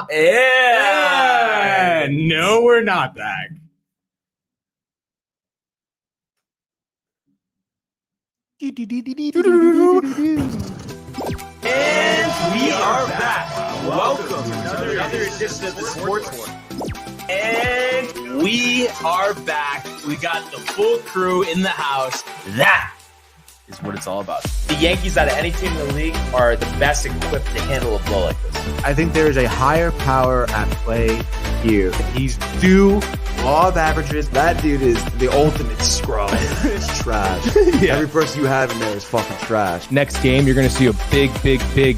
Yeah. No, we're not back. And we are back. Welcome to another edition of the Sports War. And we are back. We got the full crew in the house. That is what it's all about. The Yankees, out of any team in the league, are the best equipped to handle a blow like this. I think there is a higher power at play here. He's due law of averages. That dude is the ultimate scrub. It's trash. Yeah. Every person you have in there is fucking trash. Next game, you're going to see a big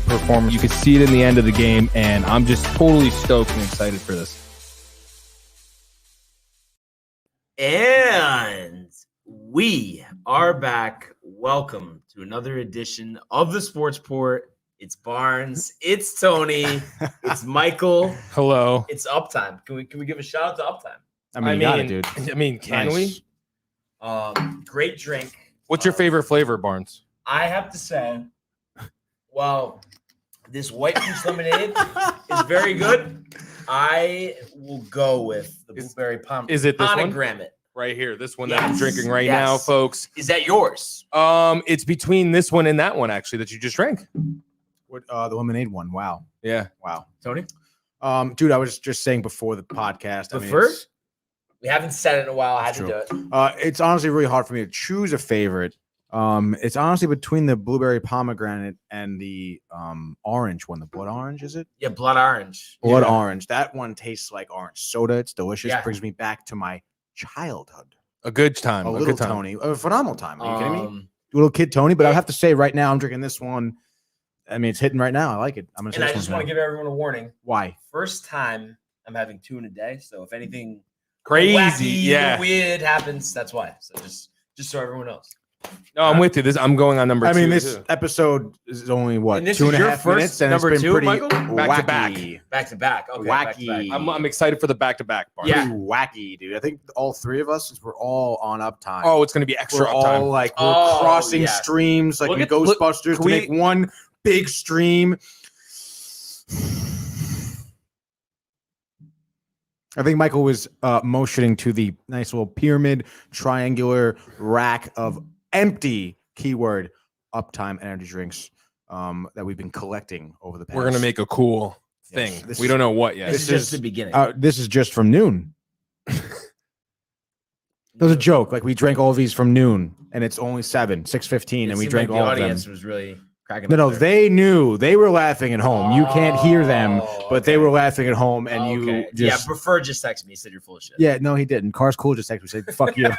performance. You can see it in the end of the game, and I'm just totally stoked and excited for this. And we are back. Welcome to another edition of the Sportsport. It's Barnes. It's Tony. It's Michael. Hello. It's Uptime. Can we give a shout out to Uptime? I mean, you got it, dude. Can Nice. we? Great drink. What's your favorite flavor, Barnes? I have to say, well, this white peach lemonade is very good. I will go with the blueberry pomegranate. Is it this one? Pomegranate. Right here, this one that I'm Yes, drinking right yes. now, folks. Is that yours? It's between this one and that one, actually, that you just drank. What, the lemonade one. Wow. Yeah. Wow. Tony? Dude, I was just saying before the podcast. The first? We haven't said it in a while. I had to True. do it. It's honestly really hard for me to choose a favorite. It's honestly between the blueberry pomegranate and the orange one. The blood orange, is it? Yeah, blood orange. Blood Yeah. orange. That one tastes like orange soda. It's delicious. Yeah. Brings me back to my childhood. A good time. A A little good time. Tony. A phenomenal time. Are you kidding me? Um, Little kid Tony. But yeah. I have to say right now, I'm drinking this one. I mean, it's hitting right now. I like it. I'm gonna say And I this just one's want to now. give everyone a warning. Why? First time I'm having 2 in a day. So if anything Crazy. wacky, Yeah. weird happens, that's why. So just so everyone knows. No, I'm with you. I'm going on number I two. mean, this too. episode is only what And this 2.5 is your first minutes, and number it's been two, pretty Michael? Back to back. wacky. Back to back. Okay. Back to back. Wacky. I'm excited for the back-to-back, Barnes. Yeah. Pretty wacky, dude. I think all three of us, since we're all on Uptime. Oh, it's going to be extra we're all uptime. like we're Oh, crossing yeah. streams like Look in at- look- Ghostbusters can to make one big stream. I think Michael was motioning to the nice little pyramid triangular rack of empty keyword Uptime energy drinks that we've been collecting over the past. We're going to make a cool Yes. thing. This We is- don't know what yet. This is This just is- the beginning. This is just from noon. That was a joke. Like we drank all of these from noon, and it's only 6:15, It and we seemed drank like all the of them. audience was really cracking No, up there. they knew. They were laughing at home. You can't hear them, Oh, but they okay. were laughing at home, and Okay. you Yeah, just Prefer just texted me. He said you're full of shit. yeah. No, he didn't. Cars Cool just texted me, said "fuck you."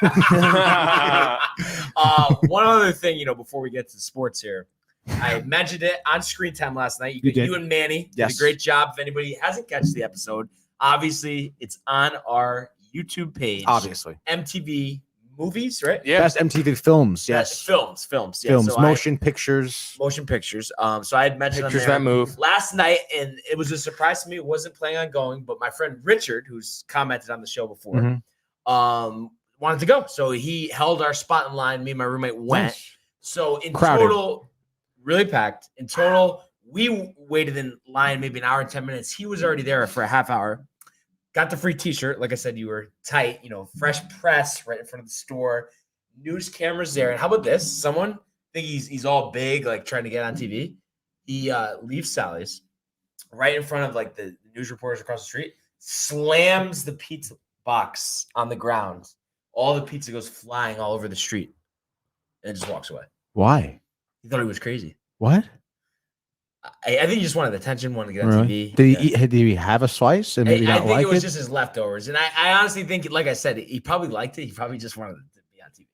One other thing, before we get to sports here, I mentioned it on Screen Time last night. You did. You and Manny did Yes. a great job. If anybody hasn't catched the episode, obviously it's on our YouTube page. Obviously, MTV movies, right? Yeah. best MTV films. Yes, Films. Yeah, films, so motion pictures. motion pictures. So I had mentioned on Pictures there that move. last night, and it was a surprise to me. It wasn't planning on going, but my friend Richard, who's commented on the show before, Mhm. wanted to go. So he held our spot in line. Me and my roommate went. Nice. So in Crowded. total, really packed. In total, we waited in line maybe an hour and 10 minutes. He was already there for a half hour. Got the free t-shirt. Like I said, you were tight, fresh press right in front of the store. News cameras there. And how about this? Someone think he's all big, like trying to get on TV. He leaves Sally's right in front of like the news reporters across the street, slams the pizza box on the ground. All the pizza goes flying all over the street and just walks away. Why? He thought he was crazy. What? I think he just wanted attention, wanted to get on Really? TV. Did he Yeah. eat? Did he have a slice and maybe I not think like it was it? just his leftovers. And I honestly think, like I said, he probably liked it. He probably just wanted to be on TV.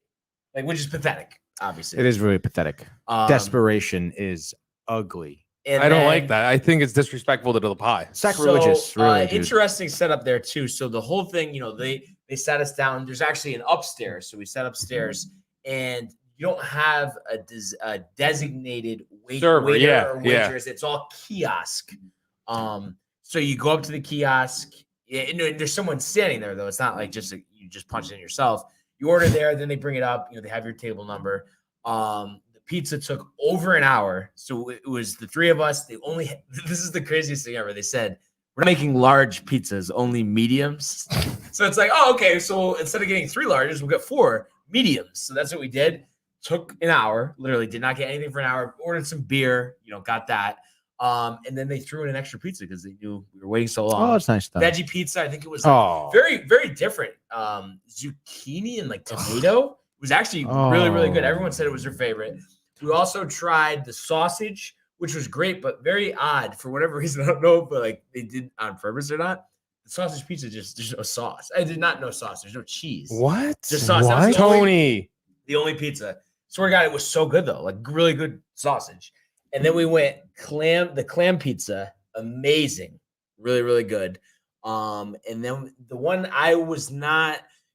Like, which is pathetic, obviously. It is really pathetic. Desperation is ugly. and I don't then- like that. I think it's disrespectful to the pie. Sacrilegious, So, really. dude. interesting setup there too. So the whole thing, they sat us down. There's actually an upstairs, so we sat upstairs, and you don't have a designated Server, waiter yeah, or yeah. waitress. It's all kiosk. So you go up to the kiosk. And there's someone standing there though. It's not like you just punch it in yourself. You order there, then they bring it up. They have your table number. The pizza took over an hour, so it was the three of us. They only this is the craziest thing ever. They said we're not making large pizzas, only mediums. So it's like, oh, okay. So instead of getting 3 larges, we'll get 4 mediums. So that's what we did. Took an hour, literally did not get anything for an hour. Ordered some beer, got that. And then they threw in an extra pizza because they knew we were waiting so long. Oh, that's nice stuff. Veggie pizza, I think it was like very, very different. Zucchini and like tomato. It was actually really, really good. Everyone said it was their favorite. We also tried the sausage, which was great, but very odd for whatever reason. I don't know if like they did on purpose or not. The sausage pizza there's no sauce. I did not know sauce. There's no cheese. What? Just sauce. What? Tony. The only pizza. Swear to God, it was so good though. Like really good sausage. And then we went the clam pizza, amazing, really, really good. And then the one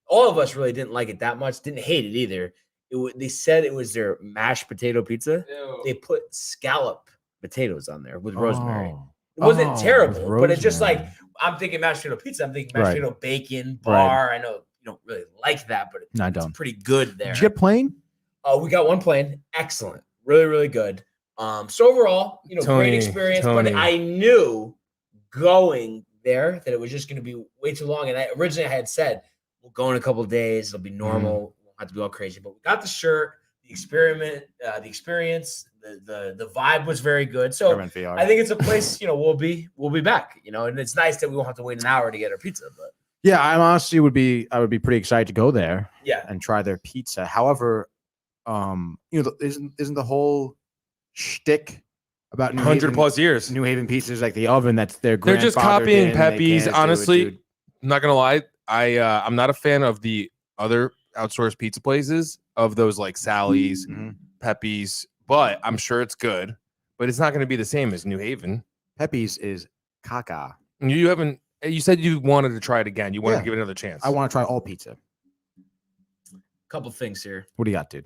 all of us really didn't like it that much, didn't hate it either. They said it was their mashed potato pizza. Ew. They put scallop potatoes on there with rosemary. It wasn't terrible, but it's just like, I'm thinking mashed potato pizza. I'm thinking mashed potato bacon bar. I know you don't really like that, but it's pretty good there. Did you get plain? We got one plain. Excellent. Really, really good. So overall, great experience, but I knew going there that it was just going to be way too long. And originally I had said, we'll go in a couple of days. It'll be normal. Won't have to be all crazy, but we got the shirt, the experience, the vibe was very good. So I think it's a place, we'll be back, and it's nice that we won't have to wait an hour to get our pizza, but yeah, I honestly I would be pretty excited to go there. Yeah. And try their pizza. However, isn't the whole shtick about 100+ years. New Haven pizzas, like the oven that's their They're just copying Pepe's. Honestly, I'm not gonna lie. I'm not a fan of the other outsourced pizza places of those like Sally's, Pepe's, but I'm sure it's good. But it's not gonna be the same as New Haven. Pepe's is caca. You said you wanted to try it again. You wanted to give it another chance. I want to try all pizza. couple things here. What do you got, dude?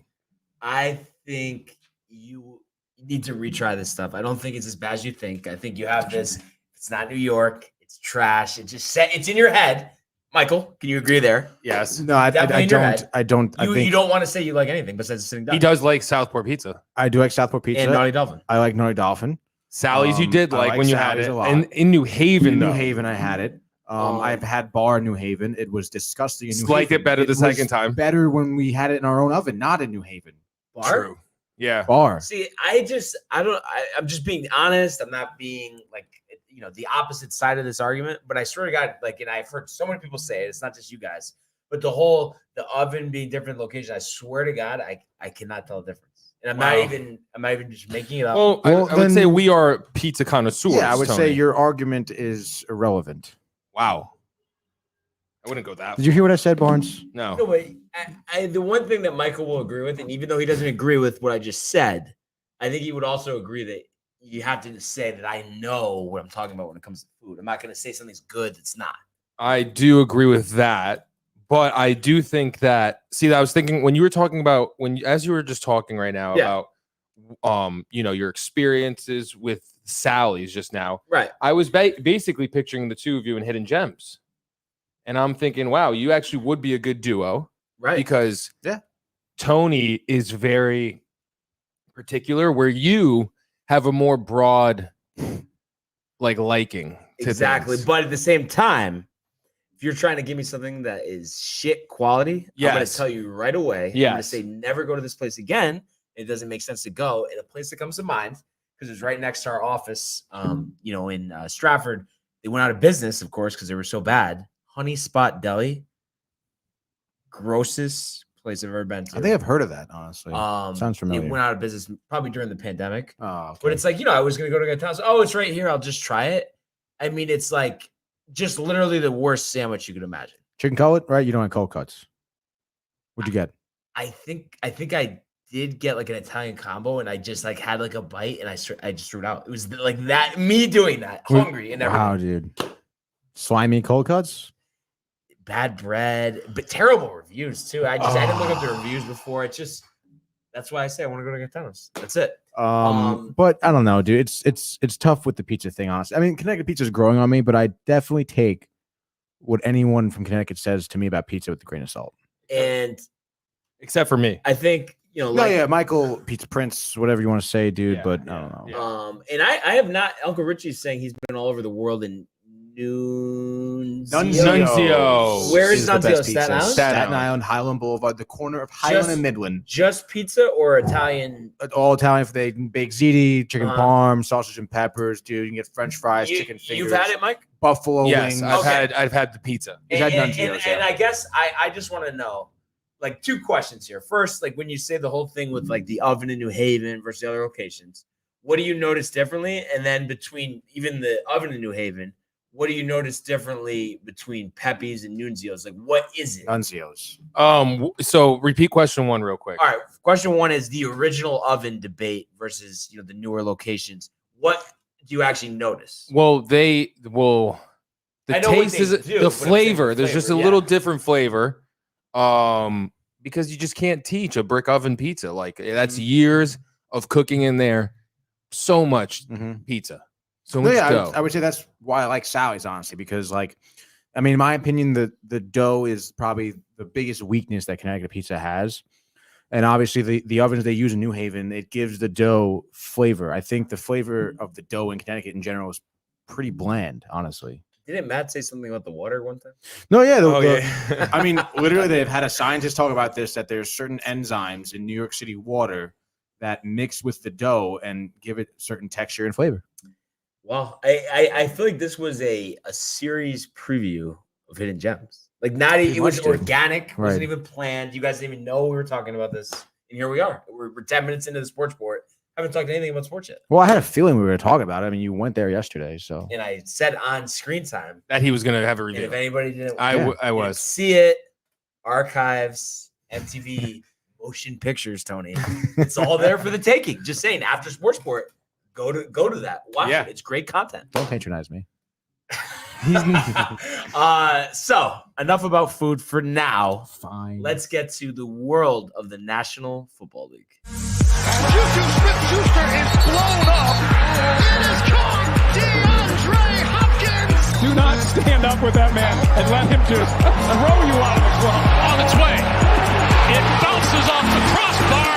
I think you need to retry this stuff. I don't think it's as bad as you think. I think you have this. It's not New York. It's trash. It's in your head. Michael, can you agree there? Yes. No, I don't. You don't want to say you like anything besides sitting down. He does like Southport pizza. I do like Southport pizza. And Naughty Dolphin. I like Naughty Dolphin. Sally's you did like when you had it. In New Haven, in New Haven, I had it. I've had bar in New Haven. It was disgusting in New Haven. Liked it better the second time. Better when we had it in our own oven, not in New Haven. Bar? True. Yeah. Bar. See, I'm just being honest. I'm not being like, the opposite side of this argument, but I swear to God, and I've heard so many people say it, it's not just you guys, but the oven being different location, I swear to God, I cannot tell the difference. And I'm not even just making it up. Well, I would say we are pizza connoisseurs. Yeah, I would Tony. say your argument is irrelevant. Wow. I wouldn't go that. Did you hear what I said, Barnes? No. No, but the one thing that Michael will agree with, and even though he doesn't agree with what I just said, I think he would also agree that you have to say that I know what I'm talking about when it comes to food. I'm not going to say something's good that's not. I do agree with that, but I do think that. See, I was thinking when you were talking about as you were just talking right now about, your experiences with Sally's just now. Right. I was basically picturing the two of you in Hidden Gems, and I'm thinking, wow, you actually would be a good duo, right? Because Tony is very particular, where you have a more broad liking. Exactly. But at the same time, if you're trying to give me something that is shit quality, I'm going to tell you right away. I'm going to say never go to this place again. It doesn't make sense to go. And a place that comes to mind, because it's right next to our office, in Stratford. They went out of business, of course, because they were so bad. Honey Spot Deli. Grossest place I've ever been to. I think I've heard of that, honestly. Sounds familiar. It went out of business probably during the pandemic. Oh, okay. But it's like, I was going to go to a town. So, it's right here. I'll just try it. I mean, it's like just literally the worst sandwich you could imagine. Chicken cutlet, right? You don't have cold cuts. What'd you get? I think I did get an Italian combo, and I just had a bite, and I just threw it out. It was like that, me doing that, hungry and everything. Wow, dude. Slimy cold cuts? Bad bread, but terrible reviews too. I didn't look up the reviews before. It's just that's why I say I want to go to Gaetano's. That's it. But I don't know, dude. It's tough with the pizza thing, honestly. I mean, Connecticut pizza is growing on me, but I definitely take what anyone from Connecticut says to me about pizza with a grain of salt. And except for me, I think Michael, Pizza Prince, whatever you want to say, dude. But I don't know. And I have not. Uncle Richie's saying he's been all over the world and Nunzio. Where is the Nunzio? best Staten pizza. Island? Staten Island, Highland Boulevard, the corner of Highland and Midland. Just pizza or Italian? All Italian. They bake ziti, chicken Uh-huh. parm, sausage and peppers, dude. You can get French fries, chicken fingers. You've had it, Mike? Buffalo Yes, wings. I've had the pizza. He's had And Nunzio's, I yeah. guess I just want to know, like, two questions here. First, like when you say the whole thing with like the oven in New Haven versus the other locations, what do you notice differently? And then between even the oven in New Haven, what do you notice differently between Pepe's and Nunzio's? Like, what is it? Nunzio's. So repeat question 1 real quick. All right. Question 1 is the original oven debate versus the newer locations. What do you actually notice? Well, the I know what taste they is do, the but I'm saying flavor. the There's just a flavor, little yeah. different flavor. Because you just can't teach a brick oven pizza. Like that's years of cooking in there. So much pizza. So much dough. I would say that's why I like Sally's, honestly, because in my opinion, the dough is probably the biggest weakness that Connecticut pizza has. And obviously the ovens they use in New Haven, it gives the dough flavor. I think the flavor of the dough in Connecticut in general is pretty bland, honestly. Didn't Matt say something about the water one time? No, yeah. yeah. I mean, literally, they've had a scientist talk about this, that there's certain enzymes in New York City water that mix with the dough and give it certain texture and flavor. Well, I feel like this was a series preview of Hidden Gems. Like, not it was organic, wasn't even planned. You guys didn't even know we were talking about this, and here we are. We're 10 minutes into the sports report. Haven't talked anything about sports yet. Well, I had a feeling we were talking about it. I mean, you went there yesterday, so. And I said on Screen Time that he was going to have a and review. if anybody didn't, I was. See it, archives, MTV, motion pictures, Tony. It's all there for the taking. Just saying, after sports report, go to that. Watch it. It's great content. Don't patronize me. So enough about food for now. Fine. Let's get to the world of the National Football League. Juju Smith-Schuster is blown up. It is caught. DeAndre Hopkins. Do not stand up with that man and let him just throw you out of the club. On its way. It bounces off the crossbar,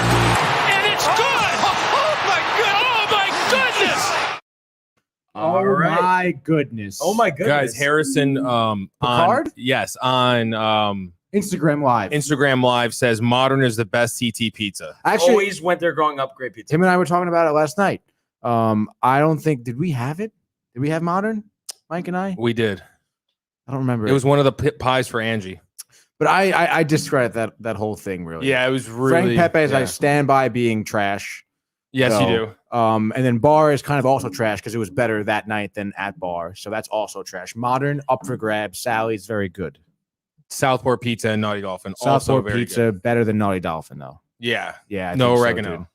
and it's good. Oh, my goodness. All right. My goodness. Oh my goodness. Guys, Harrison Picard? on Instagram Live. Instagram Live says Modern is the best CT pizza. Actually, Always went there growing up. Great pizza. Tim and I were talking about it last night. I don't think, did we have it? Did we have Modern, Mike and I? We did. I don't remember. It was one of the pies for Angie. but I discredit that whole thing, really. Yeah, it was really Frank Pepe's, yeah. I stand by being trash. Yes, So, you do. And then Bar is kind of also trash because it was better that night than at Bar. So that's also trash. Modern, up for grabs. Sally's very good. Southport Pizza and Naughty Dolphin. Also Southport very Pizza, good. better than Naughty Dolphin, though. Yeah. Yeah. I No think so, oregano. dude.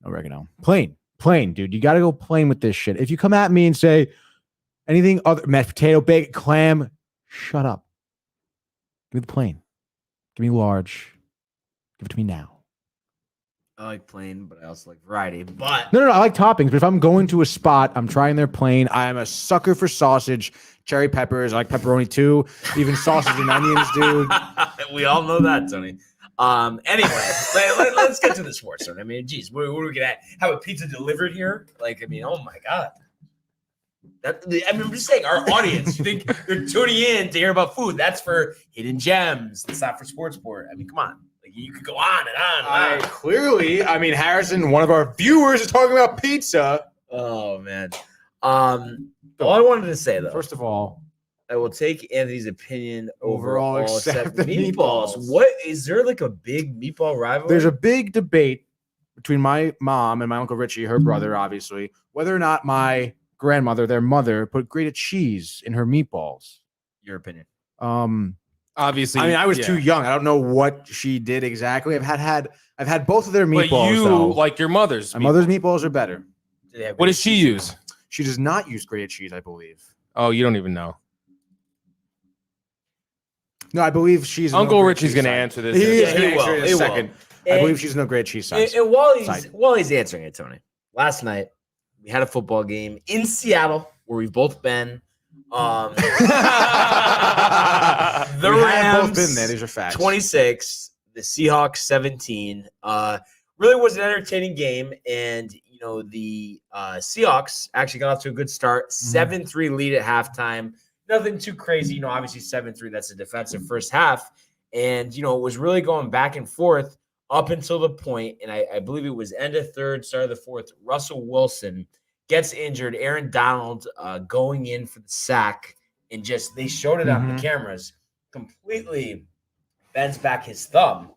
No oregano. Plain, dude. You got to go plain with this shit. If you come at me and say anything other, mashed potato, bacon, clam, shut up. Give me the plain. Give me large. Give it to me now. I like plain, but I also like variety. But No, I like toppings, but if I'm going to a spot, I'm trying their plain. I am a sucker for sausage, cherry peppers. I like pepperoni too. Even sausage and onions, dude. we all know that, Tony. Anyway, let's get to the sports. Tony. I mean, geez, what are we gonna have a pizza delivered here? Like, I mean, oh my god. I'm just saying, our audience, you think they're tuning in to hear about food? That's for hidden gems. That's not for sports sport. I mean, come on. Like, you could go on and on and on. Clearly, I mean, Harrison, one of our viewers, is talking about pizza. Oh man. All I wanted to say though, First of all, I will take Anthony's opinion Overall, overall except except the meatballs. meatballs. What is there like a big meatball rivalry? there's a big debate between my mom and my Uncle Richie, her brother, obviously, whether or not my grandmother, their mother, put grated cheese in her meatballs. Your opinion. Obviously. I mean, I was yeah. too young. I don't know what she did exactly. I've had both of their But meatballs. you though. like your mother's. My mother's meatballs are better. Do they have What great does she cheese? use? She does not use grated cheese, I believe. Oh, you don't even know. No, I believe she's Uncle no Richie's going gonna to answer this. He is Yeah, going he to answer will. in a He will. second. I And- believe she's no grade cheese size. And while he's answering it, Tony, last night we had a football game in Seattle where we've both been. The We have both Rams been there. These are facts. 26, the Seahawks 17. Really was an entertaining game, and the Seahawks actually got off to a good start. 7-3 lead at halftime. Nothing too crazy. Obviously 7-3, that's a defensive first half. And, it was really going back and forth up until the point, and I believe it was end of third, start of the fourth, Russell Wilson gets injured. Aaron Donald going in for the sack, and they showed it on the cameras, completely bends back his thumb.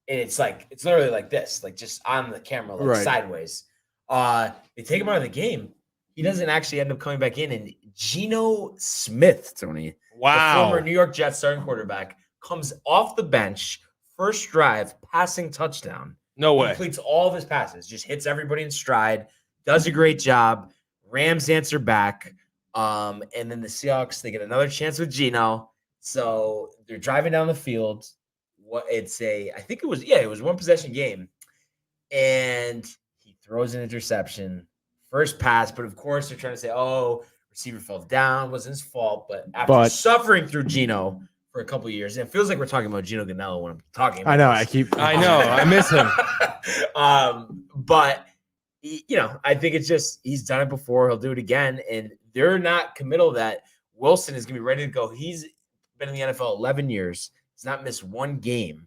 And it's literally like this, like just on the camera, sideways. They take him out of the game. He doesn't actually end up coming back in. And Geno Smith, Tony, the former New York Jets starting quarterback, comes off the bench, first drive, passing touchdown. No way. Completes all of his passes, just hits everybody in stride, does a great job. Rams answer back. And then the Seahawks, they get another chance with Geno. So they're driving down the field. I think it was one possession game. And he throws an interception. First pass, but of course they're trying to say, receiver fell down, wasn't his fault. But after suffering through Geno for a couple of years, and it feels like we're talking about Geno Ganello when I'm talking about I know. I miss him. But I think it's just he's done it before. He'll do it again, and they're not committal that Wilson is going to be ready to go. He's been in the NFL 11 years. He's not missed one game.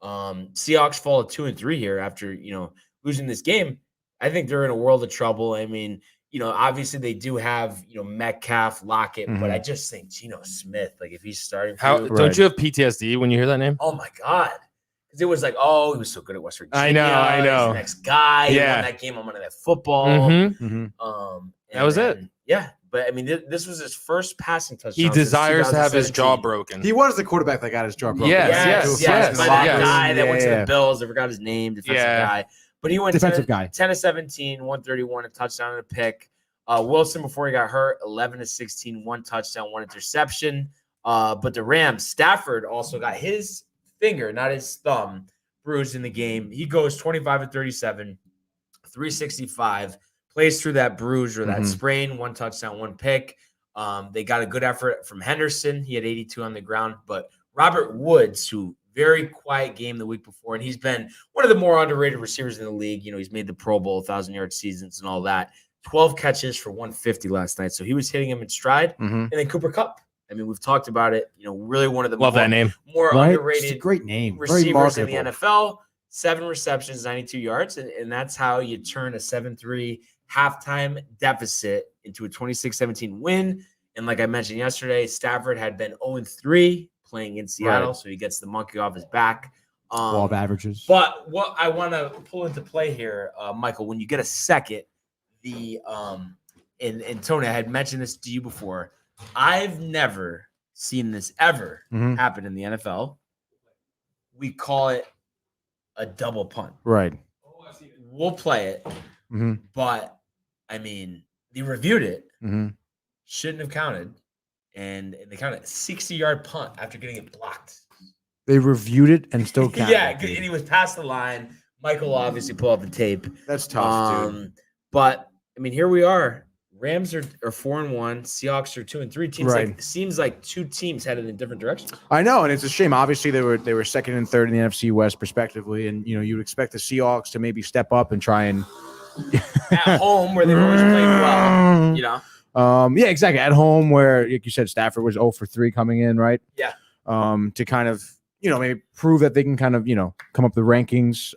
Seahawks fall to 2-3 here after losing this game. I think they're in a world of trouble. I mean, obviously they do have Metcalf, Lockett, but I just think Geno Smith, like if he's starting, don't you have PTSD when you hear that name? Oh my God. Because it was like, he was so good at West Virginia. I know. He's the next guy. He won that game on Monday Night Football. That was it. Yeah. But I mean, this was his first passing touchdown. He desires to have his jaw broken. He was the quarterback that got his jaw broken. Yes. By that guy that went to the Bills. I forgot his name, defensive guy. But he went 10 of 17, 131, a touchdown and a pick. Wilson, before he got hurt, 11 of 16, 1 touchdown, 1 interception. But the Rams, Stafford also got his finger, not his thumb, bruised in the game. He goes 25 of 37, 365, plays through that bruise or that sprain, 1 touchdown, 1 pick. They got a good effort from Henderson. He had 82 on the ground. But Robert Woods, who very quiet game the week before, and he's been one of the more underrated receivers in the league. He's made the Pro Bowl, 1,000-yard seasons and all that. 12 catches for 150 last night. So he was hitting him in stride. And then Cooper Kupp. I mean, we've talked about it. Really one of the more underrated great name. Receivers in the NFL. 7 receptions, 92 yards. And that's how you turn a 7-3 halftime deficit into a 26-17 win. And like I mentioned yesterday, Stafford had been 0-3 playing in Seattle, so he gets the monkey off his back. Law of averages. But what I want to pull into play here, Michael, when you get a second, and Tony, I had mentioned this to you before. I've never seen this ever happen in the NFL. We call it a double punt. Right. We'll play it. But, I mean, they reviewed it. Shouldn't have counted. And they counted a 60-yard punt after getting it blocked. They reviewed it and still counted. And he was past the line. Michael obviously pulled up the tape. That's tough, dude. But, I mean, here we are. Rams are 4-1. Seahawks are 2-3. Teams seems like 2 teams headed in different directions. I know, and it's a shame. Obviously, they were second and third in the NFC West, respectively, and you'd expect the Seahawks to maybe step up and try and at home where they were always playing well. Yeah, exactly. At home, where like you said, Stafford was 0-3 coming in, right? Yeah. To kind of maybe prove that they can kind of come up the rankings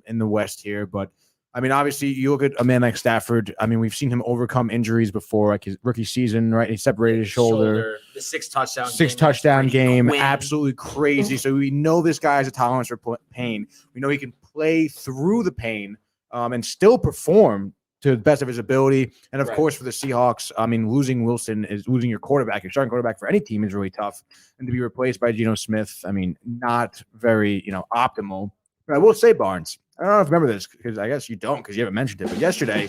in the West here, but. I mean, obviously, you look at a man like Stafford. I mean, we've seen him overcome injuries before, like his rookie season, right? He separated his shoulder. The 6-touchdown game. Absolutely crazy. So we know this guy has a tolerance for pain. We know he can play through the pain and still perform to the best of his ability. And, of course, for the Seahawks, I mean, losing Wilson is losing your quarterback. Your starting quarterback for any team is really tough. And to be replaced by Geno Smith, I mean, not very, optimal. But I will say, Barnes, I don't know if you remember this because I guess you don't because you haven't mentioned it. But yesterday,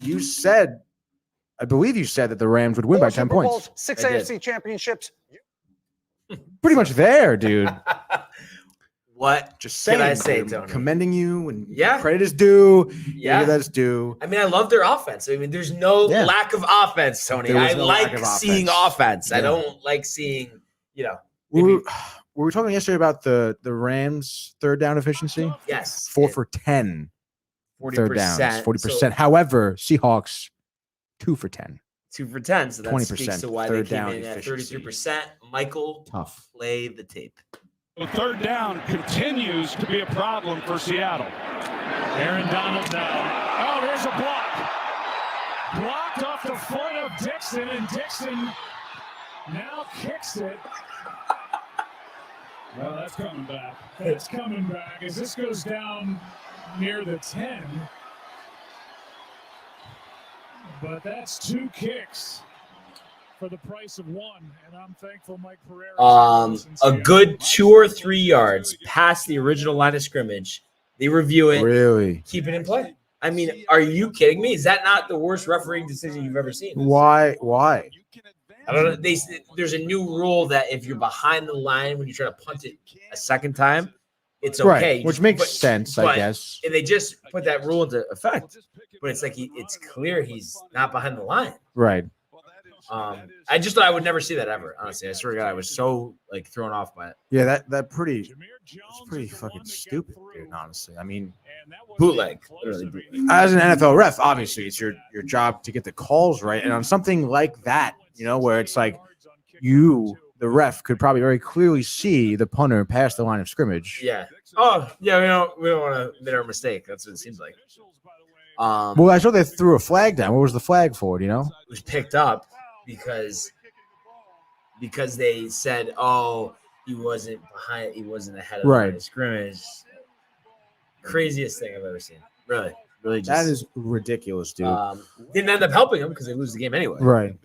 I believe you said that the Rams would win by 10 points. 6 AFC championships. Pretty much there, dude. What just saying, can I say, Tony? Commending you and credit is due. Yeah, that's due. I mean, I love their offense. I mean, there's no lack of offense, Tony. I like seeing offense. I don't like seeing, We were talking yesterday about the Rams' third down efficiency. Yes. 4 for 10. third downs, 40%. So However, Seahawks 2 for 10. 2 for 10. So that 20% speaks to why they third came down in at efficiency. 33%. Michael, Tough. play the tape. The third down continues to be a problem for Seattle. Aaron Donald now. Oh, there's a block. Blocked off the foot of Dixon, and Dixon now kicks it. Well, that's coming back. That's coming back as this goes down near the 10. But that's 2 kicks for the price of 1, and I'm thankful Mike Pereira. A good 2 or 3 yards past the original line of scrimmage. They review it, Really? keep it in play. I mean, are you kidding me? Is that not the worst refereeing decision you've ever seen? Why? I don't know. There's a new rule that if you're behind the line when you try to punt it a second time, it's okay. Right, which makes sense, I guess. And they just put that rule into effect. But it's like it's clear he's not behind the line. Right. I just thought I would never see that ever. Honestly, I swear to God, I was so thrown off by it. Yeah, it's pretty fucking stupid, dude. Honestly, I mean, Bootleg, literally bootleg. as an NFL ref, obviously it's your job to get the calls right, and on something like that, where it's like you, the ref, could probably very clearly see the punter past the line of scrimmage. Yeah. Oh, yeah. We don't want to admit our mistake. That's what it seems like. Well, I saw they threw a flag down. What was the flag for? Do you know? It was picked up because they said, "Oh, he wasn't behind. He wasn't ahead of the line of scrimmage." Craziest thing I've ever seen. Really. Just, that is ridiculous, dude. Didn't end up helping him because they lose the game anyway. Right.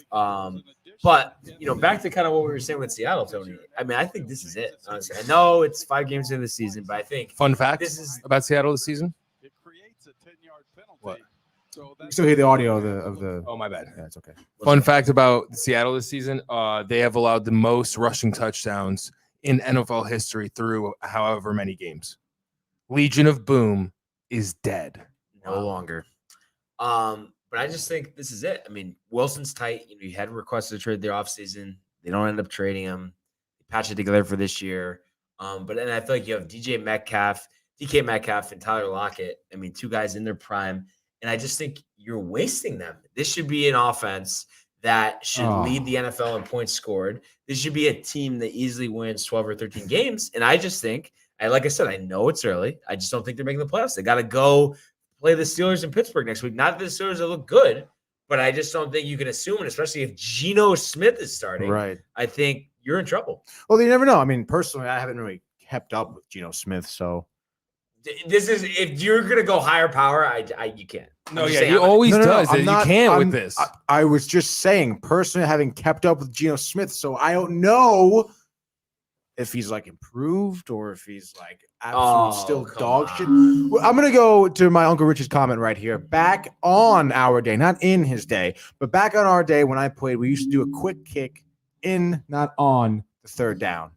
But back to kind of what we were saying with Seattle, Tony. I mean, I think this is it. Honestly, I know it's 5 games into the season, but I think Fun fact this is about Seattle this season. What? You still hear the audio of the. Oh, my bad. Yeah, it's okay. Fun fact about Seattle this season: they have allowed the most rushing touchdowns in NFL history through however many games. Legion of Boom is dead. no longer. But I just think this is it. I mean, Wilson's tight. You had requested to trade their offseason. They don't end up trading him. They patch it together for this year. But then I feel like you have DK Metcalf, and Tyler Lockett. I mean, 2 guys in their prime. And I just think you're wasting them. This should be an offense that should lead the NFL in points scored. This should be a team that easily wins 12 or 13 games. And I just think, like I said, I know it's early. I just don't think they're making the playoffs. They got to go play the Steelers in Pittsburgh next week. Not that the Steelers look good, but I just don't think you can assume it, especially if Geno Smith is starting. Right. I think you're in trouble. Well, you never know. I mean, personally, I haven't really kept up with Geno Smith, so. This is if you're gonna go higher power, you can't. No, yeah, he always does. I'm not, you can't with this. I was just saying, personally, having kept up with Geno Smith, so I don't know if he's improved or if he's absolute still dog shit. Well, I'm gonna go to my Uncle Rich's comment right here. Back on our day, not in his day, but back on our day when I played, we used to do a quick kick in, not on the third down.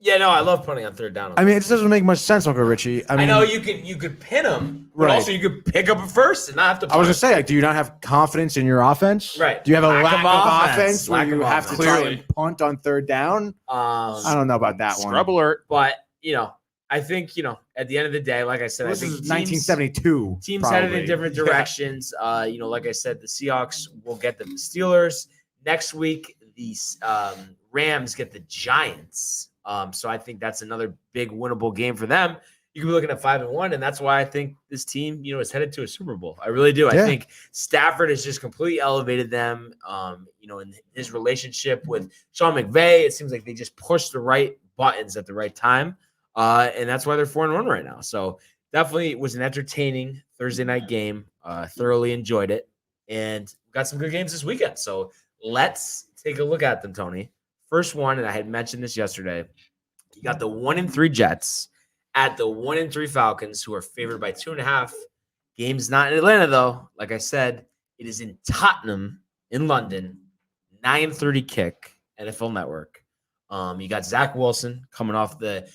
Yeah, no, I love punting on third down. I mean, it just doesn't make much sense, Uncle Richie. I mean, I know you could pin him, but also you could pick up a first and not have to. I was gonna say, do you not have confidence in your offense? Right. Do you have a lack of offense where you have to try Clearly. and punt on third down? I don't know about that one. Scrub alert. But I think at the end of the day, like I said, This I think is 1972. Teams headed in different directions. Like I said, the Seahawks will get the Steelers next week. The Rams get the Giants. So I think that's another big winnable game for them. You could be looking at 5-1, and that's why I think this team, is headed to a Super Bowl. I really do. Yeah. I think Stafford has just completely elevated them. In his relationship with Sean McVay, it seems like they just push the right buttons at the right time, and that's why they're 4-1 right now. So definitely it was an entertaining Thursday night game. Thoroughly enjoyed it, and got some good games this weekend. So let's take a look at them, Tony. First one, and I had mentioned this yesterday, you got the 1-3 Jets at the 1-3 Falcons, who are favored by 2.5. Game's not in Atlanta, though. Like I said, it is in Tottenham in London. 9:30 kick, NFL Network. You got Zach Wilson coming off the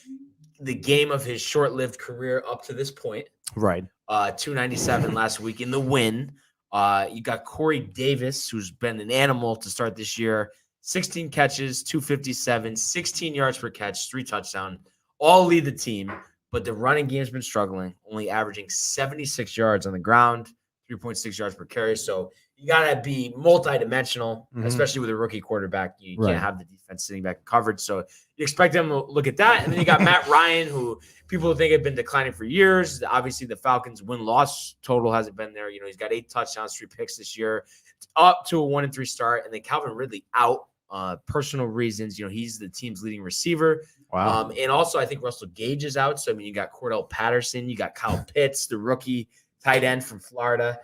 game of his short-lived career up to this point. Right. 297 last week in the win. You got Corey Davis, who's been an animal to start this year. 16 catches, 257, 16 yards per catch, 3 touchdowns. All lead the team. but the running game's been struggling, only averaging 76 yards on the ground, 3.6 yards per carry. So you got to be multidimensional, especially with a rookie quarterback. You can't have the defense sitting back in coverage. So you expect them to look at that. And then you got Matt Ryan, who people think have been declining for years. Obviously, the Falcons' win-loss total hasn't been there. He's got 8 touchdowns, 3 picks this year. It's up to a 1-3 start. And then Calvin Ridley out, personal reasons. He's the team's leading receiver. Wow. And also, I think Russell Gage is out. So, you got Cordell Patterson. You got Kyle Pitts, the rookie tight end from Florida.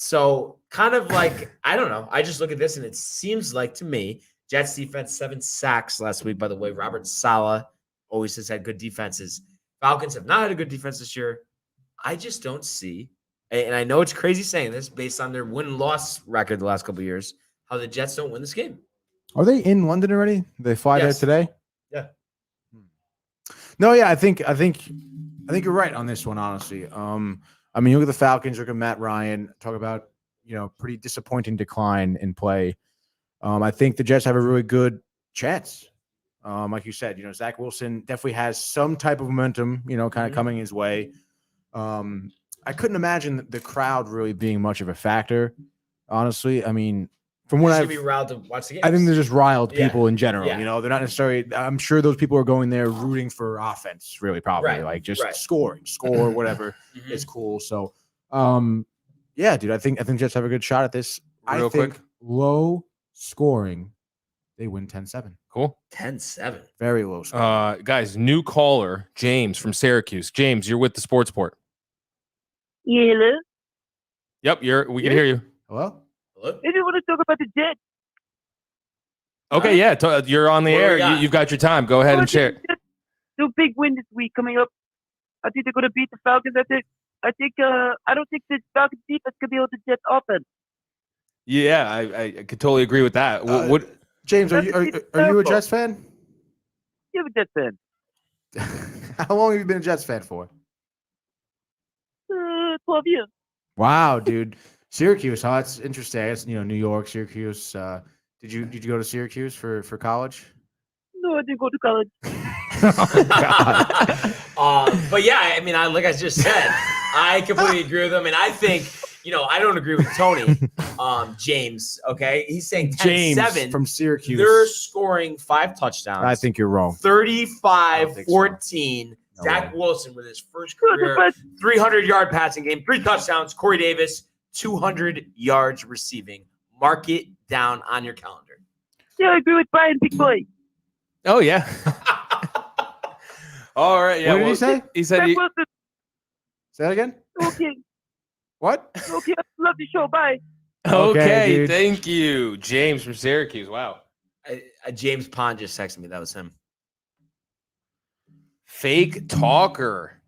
So kind of like, I don't know. I just look at this and it seems like to me, Jets defense, 7 sacks last week. By the way, Robert Saleh always has had good defenses. Falcons have not had a good defense this year. I just don't see, and I know it's crazy saying this based on their win-loss record the last couple of years, how the Jets don't win this game. Are they in London already? They fly there today? Yeah. No, yeah, I think you're right on this one, honestly. You look at the Falcons, look at Matt Ryan, talk about, pretty disappointing decline in play. I think the Jets have a really good chance. Like you said, Zach Wilson definitely has some type of momentum, kind of coming his way. I couldn't imagine the crowd really being much of a factor, honestly. From what I've be riled to watch the games. I think they're just riled people in general. Yeah. They're not necessarily. I'm sure those people are going there rooting for offense, really, probably like just score, whatever is cool. So, yeah, dude, I think Jets have a good shot at this. Real quick, low scoring, they win 10-7. Cool. 10-7. Very low scoring. Guys, new caller, James from Syracuse. James, you're with the Sportsport. Yeah, hello? Yep, we can hear you. Hello? I just want to talk about the Jets. Okay, you're on the air. You've got your time. Go ahead and share. No big win this week coming up. I think they're going to beat the Falcons. I don't think the Falcons defense could be able to Jets offense. Yeah, I could totally agree with that. What James, are you a Jets fan? Yeah, I'm a Jets fan. How long have you been a Jets fan for? 12 years. Wow, dude. Syracuse, huh? That's interesting. I guess, New York, Syracuse. Did you go to Syracuse for college? No, I didn't go to college. Oh, God. But yeah, like I just said, I completely agree with him. And I think, I don't agree with Tony, James. Okay. He's saying 10-7 from Syracuse. They're scoring 5 touchdowns. I think you're wrong. 35-14. No Zach way. Wilson with his first career 300-yard passing game, 3 touchdowns. Corey Davis, 200 yards receiving. Mark it down on your calendar. Yeah, I agree with Brian, big boy. Oh, yeah. All right. Yeah. What did he say? He said Zach Wilson. Say that again? Okay. What? Okay, I love the show. Bye. Okay, dude. thank you. James from Syracuse. Wow. James Pond just texted me. That was him. Fake talker.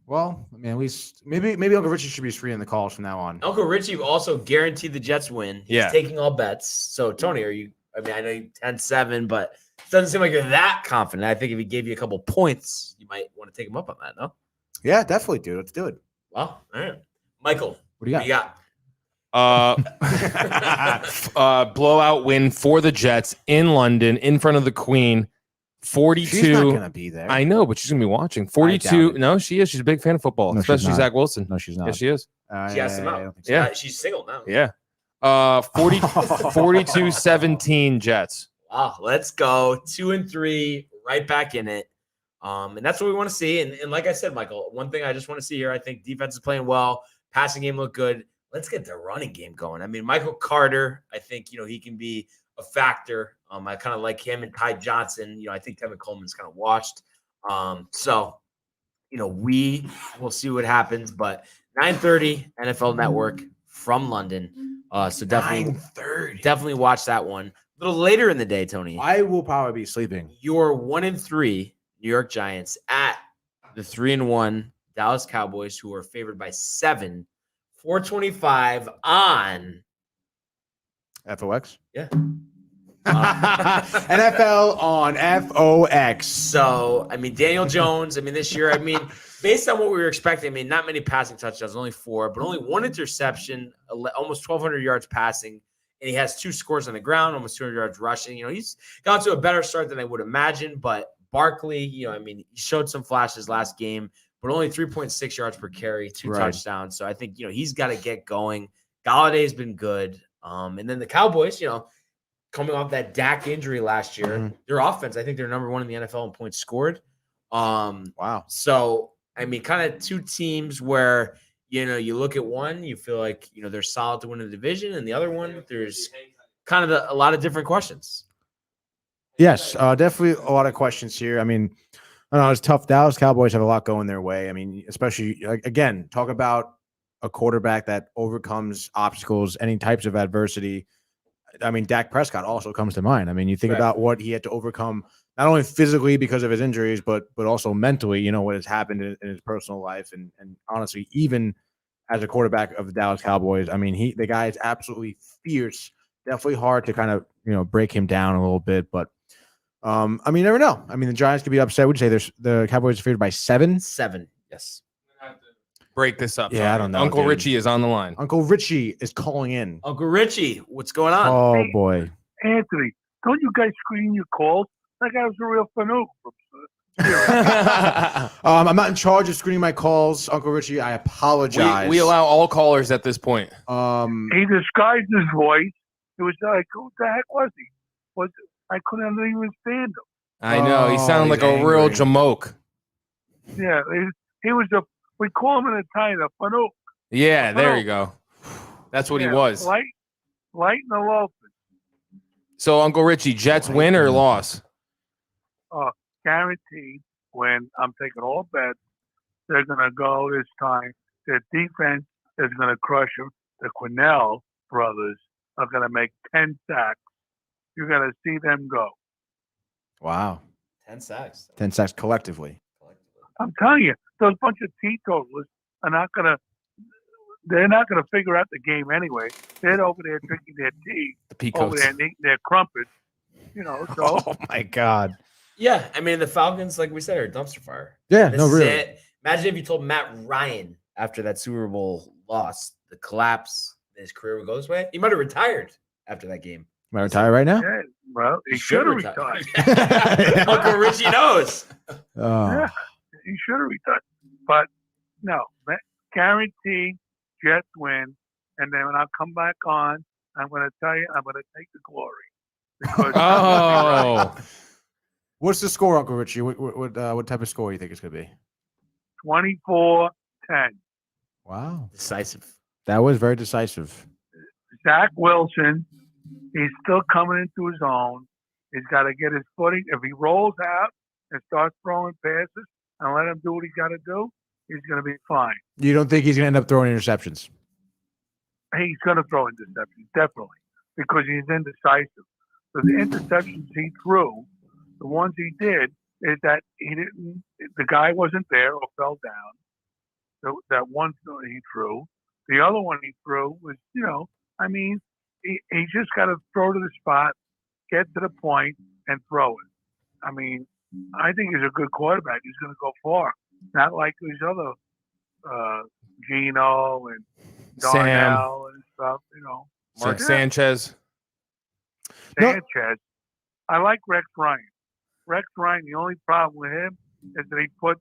Well, at least maybe Uncle Richie should be screening the calls from now on. Uncle Richie also guaranteed the Jets win. He's taking all bets. So, Tony, are you – I know you 10-7, but it doesn't seem like you're that confident. I think if he gave you a couple points, you might want to take him up on that, no? Yeah, definitely, dude. Let's do it. Well, all right. Michael, what do you got? Blowout win for the Jets in London in front of the Queen. 42. She's not going to be there. I know, but she's going to be watching. 42. No, she is. She's a big fan of football, No, especially Zach Wilson. No, she's not. Yes, she is. She asked him out. so. Yeah. She's single now. Yeah. 42-17 Jets. Wow, let's go. 2-3, right back in it. And that's what we want to see. And like I said, Michael, one thing I just want to see here, I think defense is playing well. Passing game looked good. Let's get the running game going. Michael Carter, I think, he can be a factor. I kind of like him and Ty Johnson. I think Tevin Coleman's kind of washed. So, we will see what happens. But 9:30 NFL Network from London. So definitely watch that one. A little later in the day, Tony. I will probably be sleeping. Your 1-3 New York Giants at the 3-1 Dallas Cowboys, who are favored by 7, 425 on FOX? Yeah. NFL on FOX. So, Daniel Jones, this year, based on what we were expecting, not many passing touchdowns, only 4, but only 1 interception, almost 1,200 yards passing, and he has 2 scores on the ground, almost 200 yards rushing. He's gone to a better start than I would imagine, but Barkley, he showed some flashes last game, but only 3.6 yards per carry, 2 touchdowns. So I think, he's got to get going. Galladay's been good. And then the Cowboys, coming off that Dak injury last year, their offense, I think they're number 1 in the NFL in points scored. Wow. So, kind of two teams where, you look at one, you feel like, they're solid to win the division, and the other one, there's kind of a lot of different questions. Yes, definitely a lot of questions here. I don't know, it's tough. Dallas Cowboys have a lot going their way. Especially, again, talk about a quarterback that overcomes obstacles, any types of adversity. Dak Prescott also comes to mind. You think about what he had to overcome, not only physically because of his injuries, but also mentally, what has happened in his personal life. And honestly, even as a quarterback of the Dallas Cowboys, the guy is absolutely fierce. Definitely hard to kind of, break him down a little bit. But, you never know. The Giants could be upset. Would you say the Cowboys are favored by 7? 7, yes. Break this up. Yeah, I don't know. Uncle dude. Richie is on the line. Uncle Richie is calling in. Uncle Richie, what's going on? Oh, boy. Anthony, don't you guys screen your calls? That guy was a real fanook. I'm not in charge of screening my calls, Uncle Richie. I apologize. We allow all callers at this point. He disguised his voice. It was like, who the heck was he? I couldn't even stand him. I know. He sounded like he's a real angry. jamoke. Yeah, he was we call him in Italian a fanook. Yeah, there you go. That's what he was. Light in the loafing. So, Uncle Richie, Jets win or loss? Guaranteed win. I'm taking all bets. They're going to go this time. Their defense is going to crush them. The Quinnell brothers are going to make 10 sacks. You're going to see them go. Wow. 10 sacks. 10 sacks collectively. I'm telling you, those bunch of teetotalers are not going to. They're not going to figure out the game anyway. They're over there drinking their tea, The over there Peacoats. and eating their crumpets. So Oh, my God. Yeah, the Falcons, like we said, are a dumpster fire. Yeah, This no, is really. it. Imagine if you told Matt Ryan after that Super Bowl loss, the collapse, his career would go this way. He might have retired after that game. Am I retired right now? yeah, well, he should have retired. Uncle Richie knows. Oh. Yeah, he should have retired. But no, guarantee Jets win. And then when I come back on, I'm going to tell you, I'm going to take the glory. Because Oh. What's the score, Uncle Richie? What type of score do you think it's going to be? 24-10. Wow. Decisive. That was very decisive. Zach Wilson, he's still coming into his own. He's got to get his footing. If he rolls out and starts throwing passes and let him do what he's got to do, he's going to be fine. You don't think he's going to end up throwing interceptions? He's going to throw interceptions, definitely, because he's indecisive. So the interceptions he threw, the ones he did, is that the guy wasn't there or fell down. So that one he threw. The other one he threw was, he just got to throw to the spot, get to the point, and throw it. I think he's a good quarterback. He's going to go far. Not like these other Gino and Darnell and stuff, Mark Sanchez. Sanchez. I like Rex Ryan. Rex Ryan, the only problem with him is that he put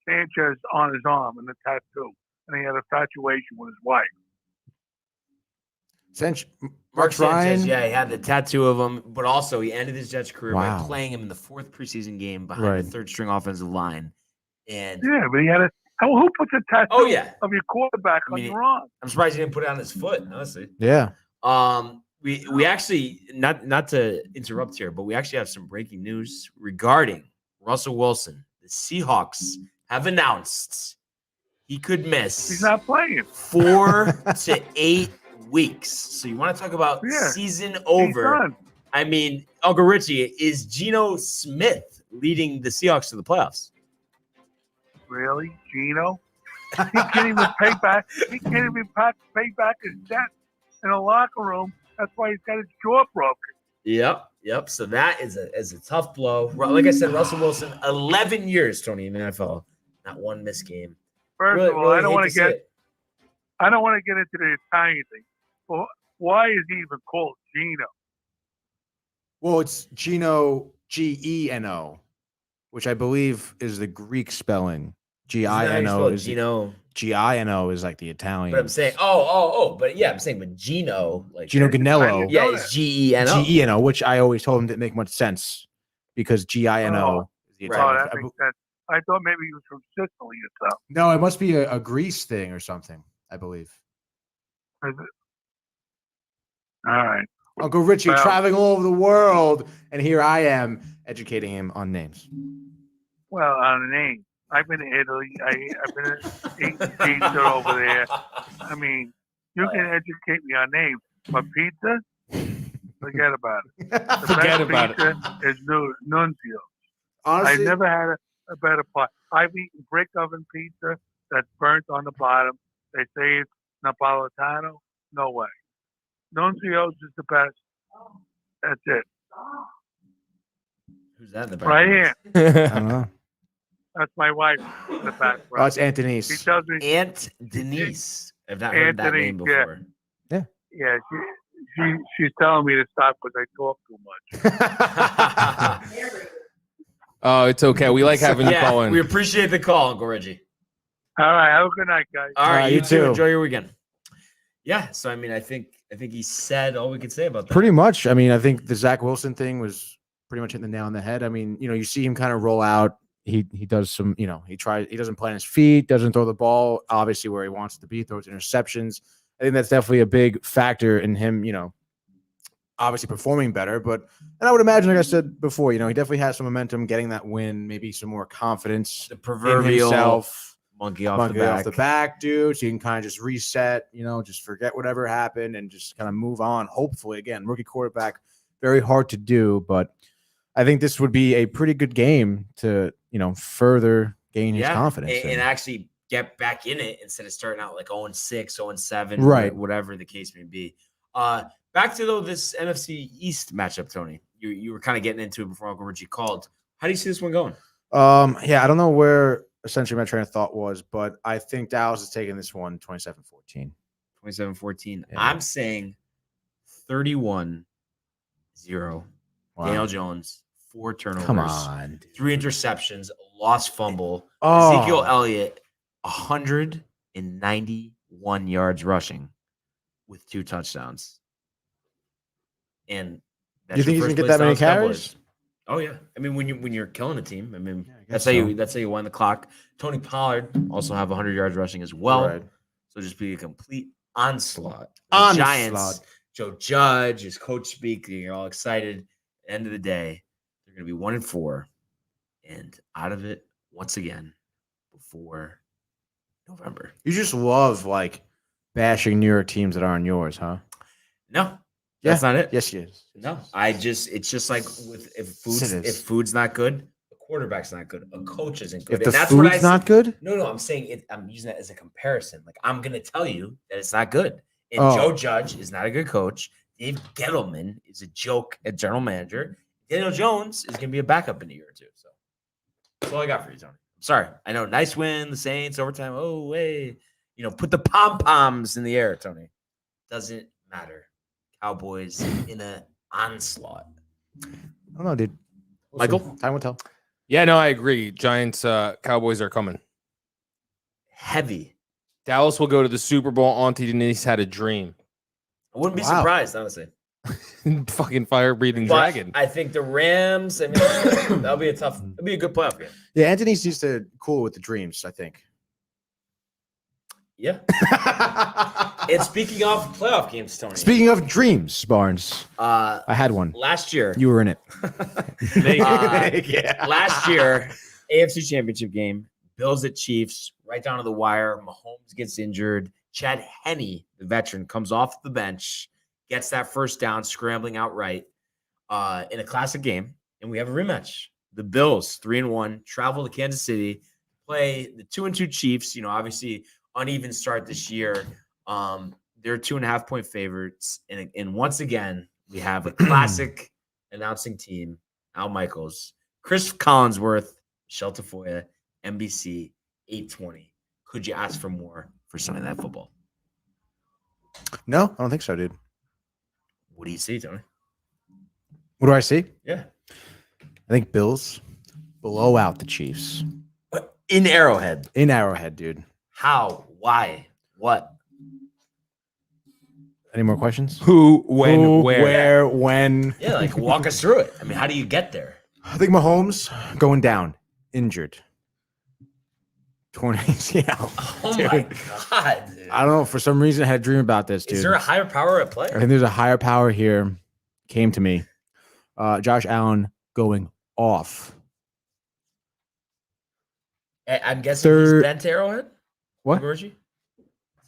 Sanchez on his arm in the tattoo, and he had a infatuation with his wife. Mark Sanchez, Ryan? yeah, he had the tattoo of him, but also he ended his Jets career Wow. by playing him in the 4th preseason game behind Right. the 3rd-string offensive line. And Yeah, but he had who puts a tattoo oh yeah, of your quarterback on your arm? I'm surprised he didn't put it on his foot. Honestly, Yeah. we actually not to interrupt here, but we actually have some breaking news regarding Russell Wilson. The Seahawks have announced he could miss. He's not playing. 4 to 8 weeks. So you want to talk about season over? Uncle Richie, is Geno Smith leading the Seahawks to the playoffs? Really, Gino? He can't even pay back. He can't even pay back his debt in a locker room. That's why he's got his jaw broken. Yep. So that is a tough blow. Like I said, Russell Wilson, 11 years, Tony, in the NFL, not one missed game. First of all, I don't want to get into the Italian thing. Well, why is he even called Gino? Well, it's Geno, Geno. which I believe is the Greek spelling. Isn't that how you Gino spell is Gino. Gino is like the Italian. But I'm saying, but yeah, I'm saying, but Gino, like Gino Ganello. yeah, it's Geno. Geno, which I always told him didn't make much sense because Gino is the Right. Oh, Italian. that makes sense. I thought maybe he was from Sicily or something. No, it must be a Greece thing or something, I believe. Is it? All right. Uncle Richie Well- traveling all over the world, and here I am educating him on names. Well, on the name. I've been to Italy. I've been eating pizza over there. I mean, you can educate me on names, but pizza, forget about it. The Forget best about it. pizza is Nunzio. Honestly, I've never had a better pie. I've eaten brick oven pizza that's burnt on the bottom. They say it's Napolitano. No way. Nunzio's is the best. That's it. Who's that in the back? Right here. I don't know. That's my wife in the background. Oh, it's Aunt She Denise. tells me, Aunt Denise. I've not heard that Anthony, name yeah. before. yeah, she's telling me to stop because I talk too much. Oh, it's okay. We like having you Yeah, calling. we appreciate the call, Uncle Reggie. All right, have a good night, guys. All right, right, you you too. too. Enjoy your weekend. Yeah, so I mean, I think he said all we could say about that. Pretty much. I mean, I think the Zach Wilson thing was pretty much hitting the nail on the head. I mean, you see him kind of roll out. He does some, he doesn't plant his feet, doesn't throw the ball, obviously where he wants it to be, throws interceptions. I think that's definitely a big factor in him, obviously performing better. And I would imagine, like I said before, he definitely has some momentum, getting that win, maybe some more confidence The in proverbial himself. monkey off Monkey the off back. the back, dude. So you can kind of just reset, just forget whatever happened and just kind of move on. Hopefully, again, rookie quarterback, very hard to do, but I think this would be a pretty good game to, further gain his confidence. and actually get back in it instead of starting out like 0-6, 0-7, Right. whatever the case may be. Back to this NFC East matchup, Tony. You were kind of getting into it before Uncle Richie called. How do you see this one going? Yeah, I don't know where essentially my train of thought was, but I think Dallas is taking this one 27-14. 27-14. Yeah. I'm saying 31-0. Wow. Daniel Jones, 4 turnovers. Come on. 3 interceptions, lost fumble. Oh. Ezekiel Elliott, 191 yards rushing with 2 touchdowns. And You think he's gonna get that many carries? Oh yeah. I mean, when you're killing a team, I mean, Yeah, I that's guess how so. you wind the clock. Tony Pollard also have 100 yards rushing as well. Right. So just be a complete onslaught. The Giants, Onslaught. Joe Judge, his coach speaking, you're all excited. End of the day, they're going to be 1-4 and out of it once again before November. You just love bashing New York teams that aren't yours, huh? No, that's not it. Yes, yes. No, it's just like if It is. food's not good, the quarterback's not good, a coach isn't good. If the And that's what I food's not good, No, I'm saying it. I'm using that as a comparison. Like I'm gonna tell you that it's not good. And Oh. Joe Judge is not a good coach. Dave Gettleman is a joke at general manager. Daniel Jones is gonna be a backup in a year or two. So that's all I got for you, Tony. I'm sorry. I know, nice win, the Saints overtime. Oh, hey, put the pom poms in the air, Tony. Doesn't matter. Cowboys in an onslaught. I don't know, dude. We'll Michael? see. Time will tell. Yeah, no, I agree. Giants, Cowboys are coming. Heavy. Dallas will go to the Super Bowl. Auntie Denise had a dream. I wouldn't be Wow. surprised, honestly. Fucking fire-breathing But dragon. I think the Rams, that'll be it'll be a good playoff game. Yeah, Anthony needs to cool with the dreams, I think. Yeah. And speaking of playoff games, Tony. Speaking of dreams, Barnes, I I had one. last year. You were in it. Yeah. Last year, AFC Championship game, Bills at Chiefs, right down to the wire. Mahomes gets injured. Chad Henne, the veteran, comes off the bench, gets that first down, scrambling outright in a classic game, and we have a rematch. The Bills, 3-1, travel to Kansas City, play the 2-2 Chiefs. Obviously uneven start this year. They're 2.5-point favorites, and once again we have a classic announcing team. Al Michaels, Chris Collinsworth, Michelle Tafoya, NBC 820. Could you ask for more for Sunday Night Football? No, I don't think so, dude. What do you see, Tony? What do I see? Yeah. I think Bills blow out the Chiefs In Arrowhead. in Arrowhead, dude. How? Why? What? Any more questions? Who, when, Who, where? when? Yeah, like walk us through it. I mean, how do you get there? I think Mahomes going down, injured. Torn ACL. Oh dude. my God, dude. I don't know. For some reason, I had a dream about this, dude. Is there a higher power at play? I think there's a higher power here. Came to me. Josh Allen going off. I'm guessing Third- he's bent to Arrowhead? What? Reggie?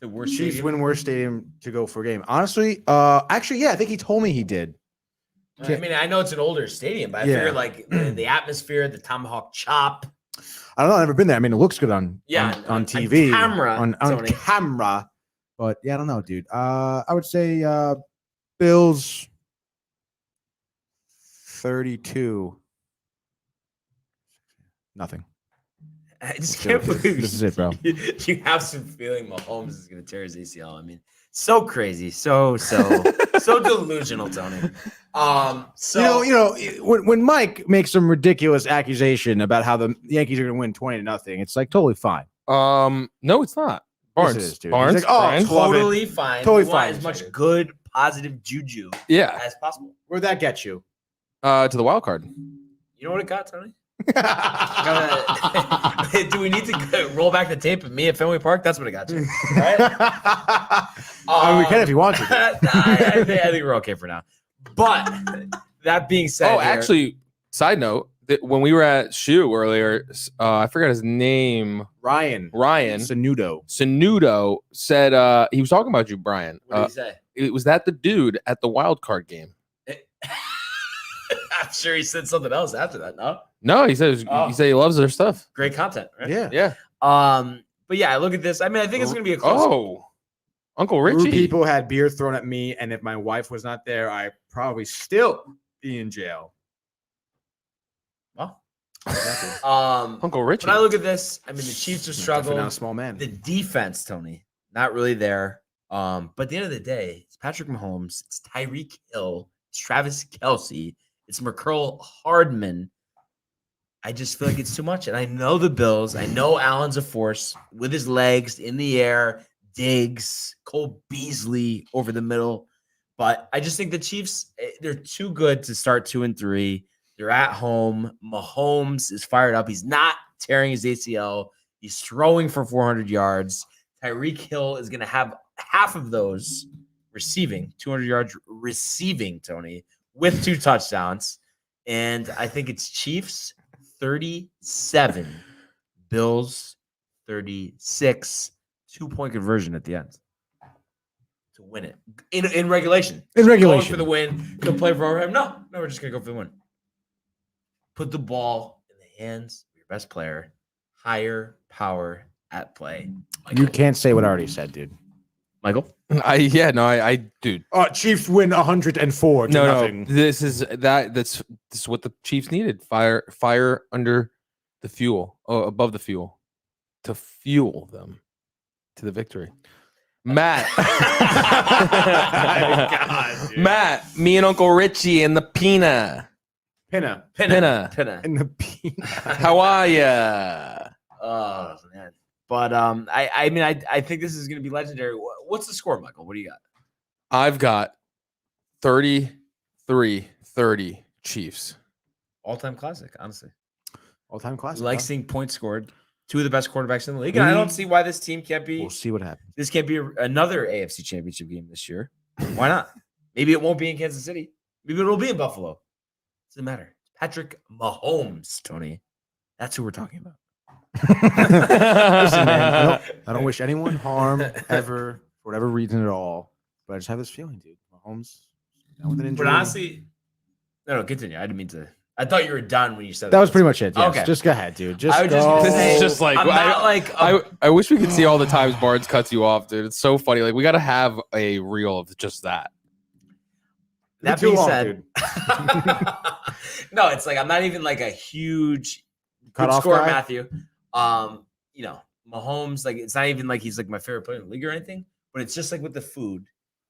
The worst Chiefs stadium? win worst stadium to go for a game. Honestly, actually, yeah, I think he told me he did. I mean, I know it's an older stadium, but I Yeah. figured like the atmosphere, the tomahawk chop. I don't know. I've never been there. I mean, it looks good on On TV, camera, on Tony. camera. But yeah, I don't know, dude. I would say Bills 32. Nothing. I just can't believe This is it, bro. You have some feeling Mahomes is going to tear his ACL. I mean, so crazy, so delusional, Tony. So You know, when Mike makes some ridiculous accusation about how the Yankees are going to win 20-0, it's like totally fine. No, it's not. Barnes. Yes, it is, dude. Barnes. He's like, oh, Brian? love it. totally fine. Totally We want fine. as much good, positive juju Yeah. as possible. Where'd that get you? To the wild card. You know what it got, Tony? Do we need to roll back the tape of me at Fenway Park? That's what it got you. Right? I mean, we can if you want to. I think we're okay for now. But that being said, Oh, actually, side note, that when we were at Shoe earlier, I forgot his name. Ryan Sanudo said he was talking about you, Brian. what did he say? It was that the dude at the wild card game. I'm sure he said something else after that. No, No, he said he loves their stuff. great content, right? Yeah. Yeah. But yeah, I look at this. I mean, I think it's going to be a close. Oh, Uncle Rude Richie. people had beer thrown at me, and if my wife was not there, I'd probably still be in jail. Well, Uncle Richie. when I look at this, I mean, the Chiefs are Definitely struggling. not a small man. The defense, Tony, not really there. But at the end of the day, it's Patrick Mahomes, it's Tyreek Hill, it's Travis Kelce, it's McCurl Hardman. I just feel like it's too much. And I know the Bills. I know Allen's a force with his legs in the air, Diggs, Cole Beasley over the middle. But I just think the Chiefs, they're too good to start 2-3. They're at home. Mahomes is fired up. He's not tearing his ACL. He's throwing for 400 yards. Tyreek Hill is going to have half of those receiving, 200 yards receiving, Tony, with 2 touchdowns. And I think it's Chiefs 37, Bills 36, 2-point conversion at the end to win it in regulation. In Going regulation. for the win. Go play for overtime. No, we're just going to go for the win. Put the ball in the hands of your best player. Higher power at play. You can't say what I already said, dude. Michael? I dude. Chiefs win 104 to nothing. No. This is what the Chiefs needed. Fire under the fuel, above the fuel, to fuel them to the victory. Matt, God, dude. Matt, me and Uncle Richie and the Pinna. Pinna. Pinna. In the peanut. How are ya? Oh man. But I think this is going to be legendary. What's the score, Michael? What do you got? I've got 33-30 Chiefs. All-time classic, honestly. All-time I classic. like huh? seeing points scored. 2 of the best quarterbacks in the league. And I don't see why this team can't be. We'll see what happens. This can't be another AFC Championship game this year. Why not? Maybe it won't be in Kansas City. Maybe it'll be in Buffalo. Doesn't matter. Patrick Mahomes, Tony. That's who we're talking about. Listen, man, I don't wish anyone harm ever for whatever reason at all. But I just have this feeling, dude. Mahomes down with an injury. But honestly, no, continue. I didn't mean to. I thought you were done when you said that was pretty much it. Yes. Okay. Just go ahead, dude. Just I was just go. gonna This say, is just like I'm not like I wish we could see all the times Barnes cuts you off, dude. It's so funny. Like we got to have a reel of just that. that Too being long, said. dude. No, it's like I'm not even like a huge Cut good off scorer, guy? Matthew. You know, Mahomes, like it's not even like he's like my favorite player in the league or anything, but it's just like with the food.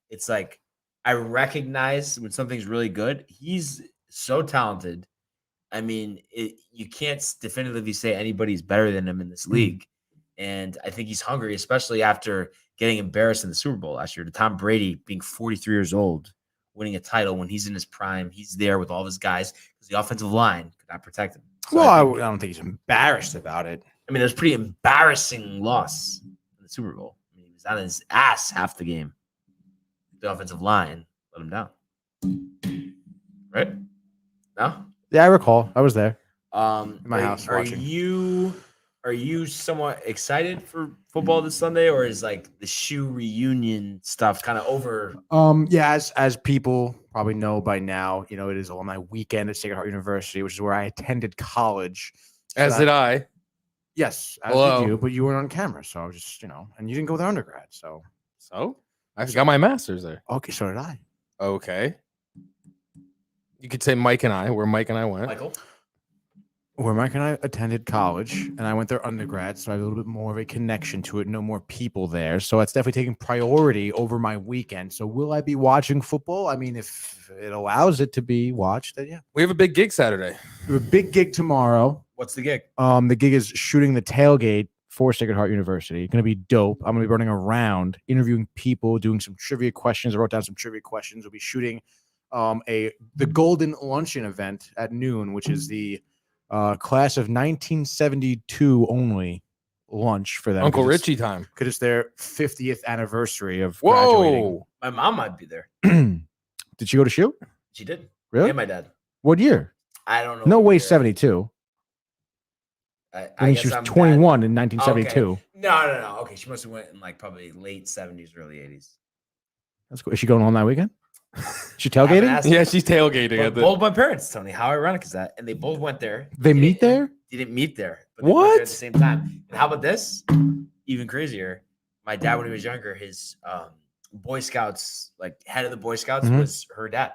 It's like I recognize when something's really good. He's so talented I mean, you can't definitively say anybody's better than him in this league. And I think he's hungry, especially after getting embarrassed in the Super Bowl last year. To Tom Brady being 43 years old, winning a title when he's in his prime. He's there with all of his guys because the offensive line could not protect him. So Well, I I don't think he's embarrassed about it. mean, it was a pretty embarrassing loss in the Super Bowl. I mean, he was on his ass half the game. The offensive line let him down. Right? No? Yeah, I recall. I was there. In my house watching. Are you somewhat excited for football this Sunday, or is like the shoe reunion stuff kind of over? Yeah, as people probably know by now, it is on my weekend at Sacred Heart University, which is where I attended college. As did I. Yes, as Hello. did you, but you weren't on camera, so I was just, and you didn't go to undergrad, so I got my master's there. okay, so did I. Okay. You could say Mike and I, where Mike and I went. Michael? Where Mike and I attended college, and I went there undergrad, so I have a little bit more of a connection to it. No more people there, so it's definitely taking priority over my weekend. So, will I be watching football? I mean, if it allows it to be watched, then yeah. We have a big gig Saturday. We have a big gig tomorrow. What's the gig? The gig is shooting the tailgate for Sacred Heart University. It's going to be dope. I'm going to be running around, interviewing people, doing some trivia questions. I wrote down some trivia questions. We'll be shooting the Golden Luncheon event at noon, which is the class of 1972 only lunch for them. Uncle Richie time. Because it's their 50th anniversary of graduating. Whoa. My mom might be there. Did she go to shoot? She did. Really? And my dad. What year? I don't know. No what way, year. 72. I I think guess she was I'm 21 bad. in 1972. Okay. No. Okay, she must have went in like probably late 70s, early 80s. That's cool. Is she going home that weekend? She I haven't tailgating? asked Yeah, her. she's tailgating But at the. both my parents, Tony. How ironic is that? And they both went there. They meet there? They didn't meet there. But they went there What? at the same time. And how about this? Even crazier. My dad, when he was younger, his Boy Scouts, like head of the Boy Scouts, Mhm. was her dad.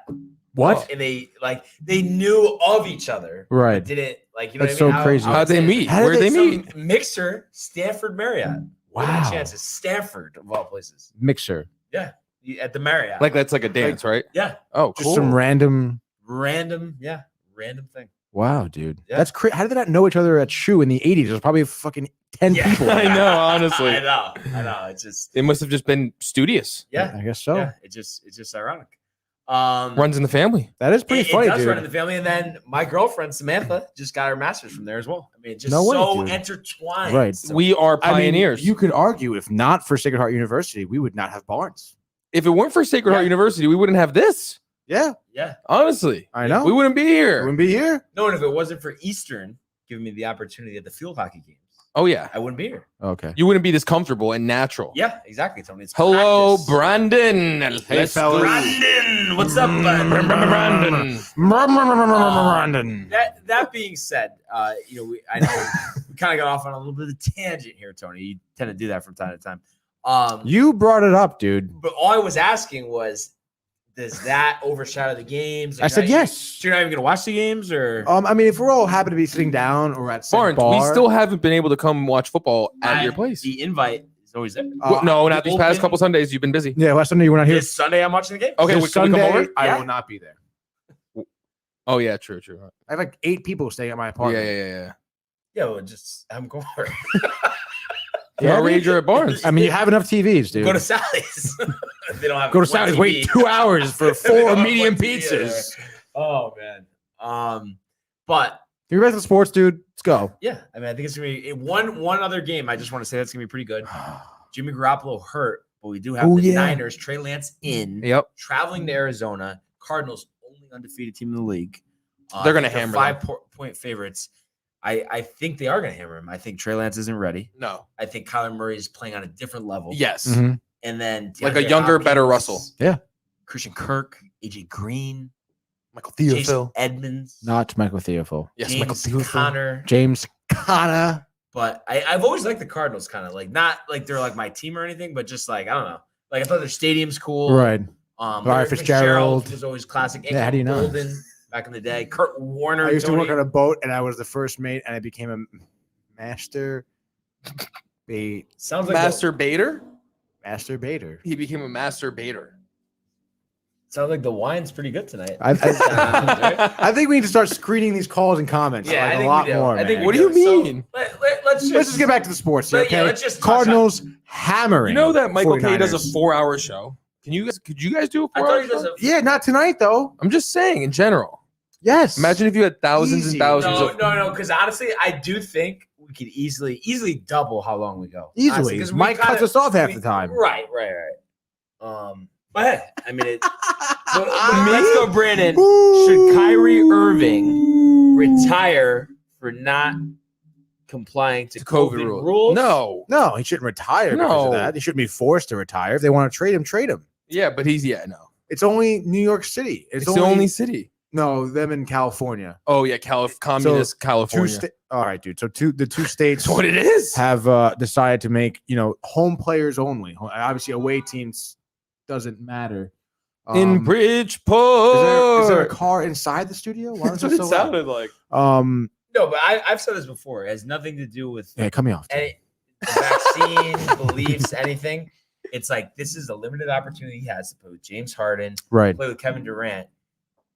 What? And they knew of each other. Right. But didn't you know That's what I mean? so crazy. How'd they meet? How did Where'd they meet? Mixer, Stanford Marriott. What are the Wow. chances? Stanford of all places. Mixer. Yeah. At the Marriott. Like that's like a dance, right? yeah. Oh, Just cool. some random. Random thing. Wow, dude. Yeah. That's crazy. How did they not know each other at Shoe in the 80s? There's probably fucking 10 Yeah. people. I know, honestly. I know. It's just They must have just been studious. yeah. I guess so. Yeah. It's just ironic. Runs in the family. That is pretty it funny, does dude. run in the family, and then my girlfriend Samantha just got her master's from there as well. I mean, it's just No way, so dude. intertwined. Right. So- We are I mean, pioneers. you could argue if not for Sacred Heart University, we would not have Barnes. If it weren't for Sacred Heart Yeah. University, we wouldn't have this. Yeah, yeah. Honestly, I know. we wouldn't be We here. wouldn't be here. No, and if it wasn't for Eastern giving me the opportunity at the field hockey games, Oh yeah, I wouldn't be here. Okay. you wouldn't be this comfortable and natural. Yeah, exactly, Tony. It's Hello, practice. Brandon. Hey, Let's fellas. go. Brandon, what's up, bud? Brandon. Brandon. That being said, I know we kind of got off on a little bit of a tangent here, Tony. You tend to do that from time to time. You brought it up, dude. But all I was asking was, does that overshadow the games? I said yes. So you're not even gonna watch the games, or I mean, if we're all happy to be sitting down or at some Barnes, bar, we still haven't been able to come watch football at your place. The invite is always there. Well, no, not these past open- couple Sundays. You've been busy. Yeah, last Sunday you were not here. This Sunday, I'm watching the game. Okay, This can we come Sunday, over? I Yeah. will not be there. Oh yeah, true. I have like 8 people staying at my Yeah, apartment. yeah. Yeah, well, just have them go over. Yeah, Our rager at Barnes. I mean, you have enough TVs, dude. Go to Sally's. If they don't have Go to one Sally's. TV. Wait 2 hours for If they don't 4 have medium one TV there. pizzas. Oh man. But You ready for the sports, dude? Let's go. yeah, I mean, I think it's gonna be one other game. I just want to say that's gonna be pretty good. Jimmy Garoppolo hurt, but we do have Oh, the yeah. Niners. Trey Lance in. Yep. Traveling to Arizona. Cardinals only undefeated team in the league. They're gonna they're hammer 5-point favorites. I think they are gonna hammer him. I think Trey Lance isn't ready. No. I think Kyler Murray is playing on a different level. Yes. Mhm. And then Like a DeAndre younger, better Hopkins, Russell. Yeah. Christian Kirk, AJ Green, Michael Jason Edmonds, Not Michael Theophil. Yes, Michael James Conner. James Conner. But I've always liked the Cardinals, kind of like not like they're like my team or anything, but just like I don't know. Like I thought their stadium's cool. Right. Larry Larry Fitzgerald. was always classic. Yeah, how do you know? Golden back in the day. Kurt Warner. I used to Tony. work on a boat, and I was the first mate, and I became a master bait Sounds like Master baiter. masturbator. He became a master baiter. Sounds like the wine's pretty good tonight. I think we need to start screening these calls and comments. Yeah, like I a think lot we do. more. I think man. What do you mean? Let's Let's just get back to the sports here, But, yeah, okay? let's just touch Cardinals hammering. You know that Michael K does a 49ers. 4-hour show. Could you guys do a I 4-hour thought he does show? Yeah, not tonight though. I'm just saying in general. Yes. Imagine if you had thousands Easy. and thousands of. No. Because honestly, I do think we could easily double how long we go. Easily. Honestly, 'cause we Mike cuts kinda- us off half we- the time. Right. But hey, I mean, but let's go, Brandon. Should Kyrie Irving retire for not complying to COVID rules? No. No, he shouldn't retire because No. of that. He shouldn't be forced to retire. If they want to trade him, trade him. Yeah, but no. It's only New York City. It's the only city. No, them in California. Oh yeah, communist California. All right, dude. So the two states That's what it is. have decided to make home players only. Obviously, away teams doesn't matter. In Bridgeport. Is there a car inside the studio? Why is That's it what so it loud? sounded like. No, but I've said this before. It has nothing to do with Yeah, cut me off. any vaccine, beliefs, anything. It's like this is a limited opportunity he has to play with James Harden, Right. play with Kevin Durant.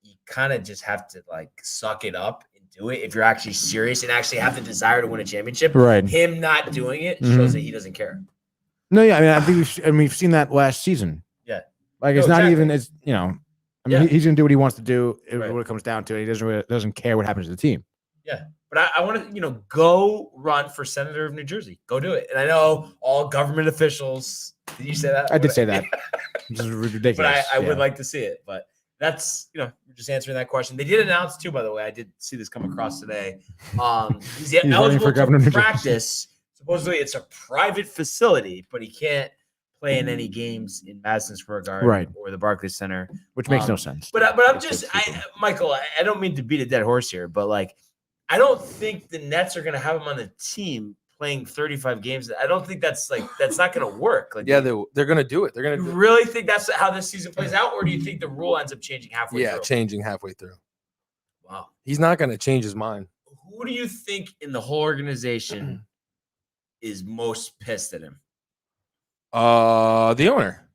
You kind of just have to like suck it up and do it if you're actually serious and actually have the desire to win a championship. Right. Him not doing it Mhm. shows that he doesn't care. No, yeah. I mean, I think we've seen that last season. Yeah. Like it's No, not exactly. even as I mean, Yeah. he's gonna do what he wants to do Right. when it comes down to it. He doesn't care what happens to the team. But I want to, go run for senator of New Jersey. Go do it. And I know all government officials. Did you say that? I did say that. This is ridiculous. But I Yeah. would like to see it. But that's, we're just answering that question. They did announce too, by the way. I did see this come across today. He's running eligible for governor of New to Jersey. practice. Supposedly it's a private facility, but he can't play in any games in Madison Square Garden Right. or the Barclays Center. Which makes no sense. But I'm It's just, stupid. Michael, I don't mean to beat a dead horse here, but like, I don't think the Nets are going to have him on the team playing 35 games. I don't think that's not going to work. Like, Yeah, they're gonna do it. They're you gonna really think that's how this season plays out, or do you think the rule ends up changing halfway through? changing halfway through. Wow. He's not gonna change his mind. Who do you think in the whole organization is most pissed at him? The owner.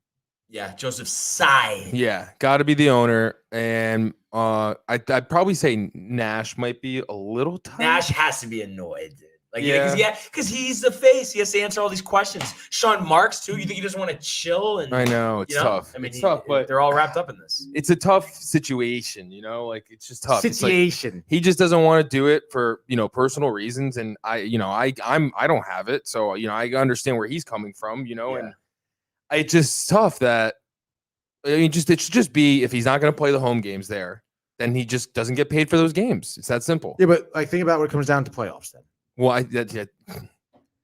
Yeah, Joseph Tsai. Yeah, got to be the owner, and I'd probably say Nash might be a little tight. Nash has to be annoyed, dude. Like, Yeah. because he's the face. He has to answer all these questions. Sean Marks too. You think he doesn't want to chill? And I know it's tough. I mean, It's tough, but they're all wrapped up in this. it's a tough situation. Like it's just tough. It's like, Situation. he just doesn't want to do it for personal reasons, and I don't have it, so I understand where he's coming from. And it's just tough that it should just be if he's not going to play the home games there, then he just doesn't get paid for those games. It's that simple. Yeah, but think about what it comes down to playoffs then. Well,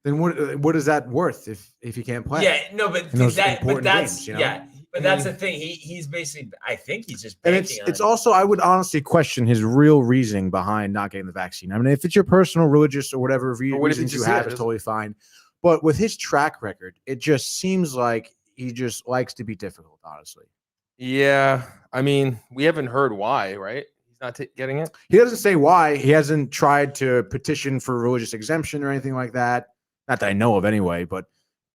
Then what is that worth if you can't play? Yeah, no, but In those that's important games, but that's the thing. He's basically. I think he's just. And banking it's on- also, I would honestly question his real reasoning behind not getting the vaccine. I mean, if it's your personal, religious, or whatever what if he reasons you just have, said it's it? totally fine. But with his track record, it just seems like he just likes to be difficult, honestly. Yeah, I mean, we haven't heard why, right? He's not getting it. He doesn't say why. He hasn't tried to petition for religious exemption or anything like that. Not that I know of anyway, but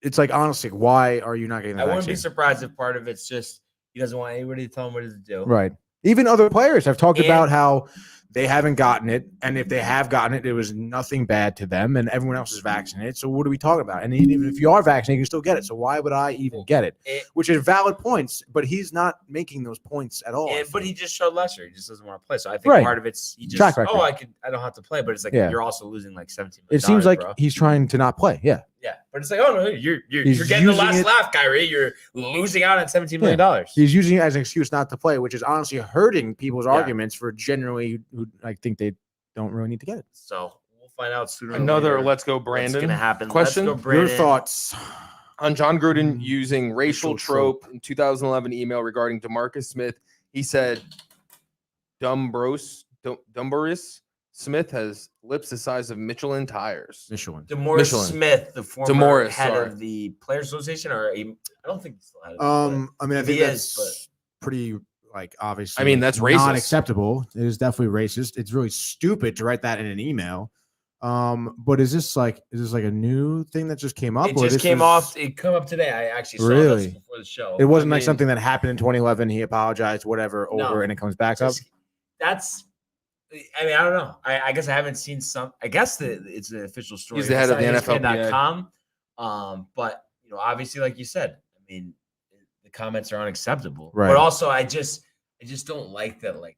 it's like, honestly, why are you not getting the I vaccine? wouldn't be surprised if part of it's just he doesn't want anybody to tell him what to do. Right. Even other players have talked And- about how they haven't gotten it, and if they have gotten it, it was nothing bad to them, and everyone else is vaccinated. So what are we talking about? And even if you are vaccinated, you can still get it. So why would I even get it? Which is valid points, but he's not making those points at all. But he just showed lesser. He just doesn't want to play. So I think Right. part of it's he just Track record. I don't have to play. But it's like Yeah. you're also losing like $17 million. It seems like bro. he's trying to not play. Yeah. Yeah, but it's like, oh no, you're He's getting the using last it- laugh, Kyrie. You're losing out on $17 million. He's using it as an excuse not to play, which is honestly hurting people's Yeah. arguments for generally who I think they don't really need to get it. So we'll find out sooner. or Another later let's go, what's Brandon. gonna happen. question? Let's go, Your Brandon. thoughts? On John Gruden using racial Racial trope in 2011 email regarding DeMarcus Smith, he said, Dumboris Smith has lips the size of Michelin tires. Michelin. DeMaurice Michelin. Smith, the former DeMaurice, head sorry. of the Players Association, I don't think he's still head of it, I mean, I If think he that's is, pretty, like, obviously. I mean, that's racist. Not acceptable. It is definitely racist. It's really stupid to write that in an email. But is this like a new thing that just came up? It or just this came is- off. It came up today. I actually saw Really? this before the show. It wasn't I like mean, something that happened in 2011. He apologized, whatever, No. over, and it comes back up. just- That's. I mean, I don't know. I guess I haven't seen some. I guess it's an official story. He's the head of the It's not NFLPA. ESPN.com. But obviously, like you said, I mean, the comments are unacceptable. Right. But also, I just don't like that. Like,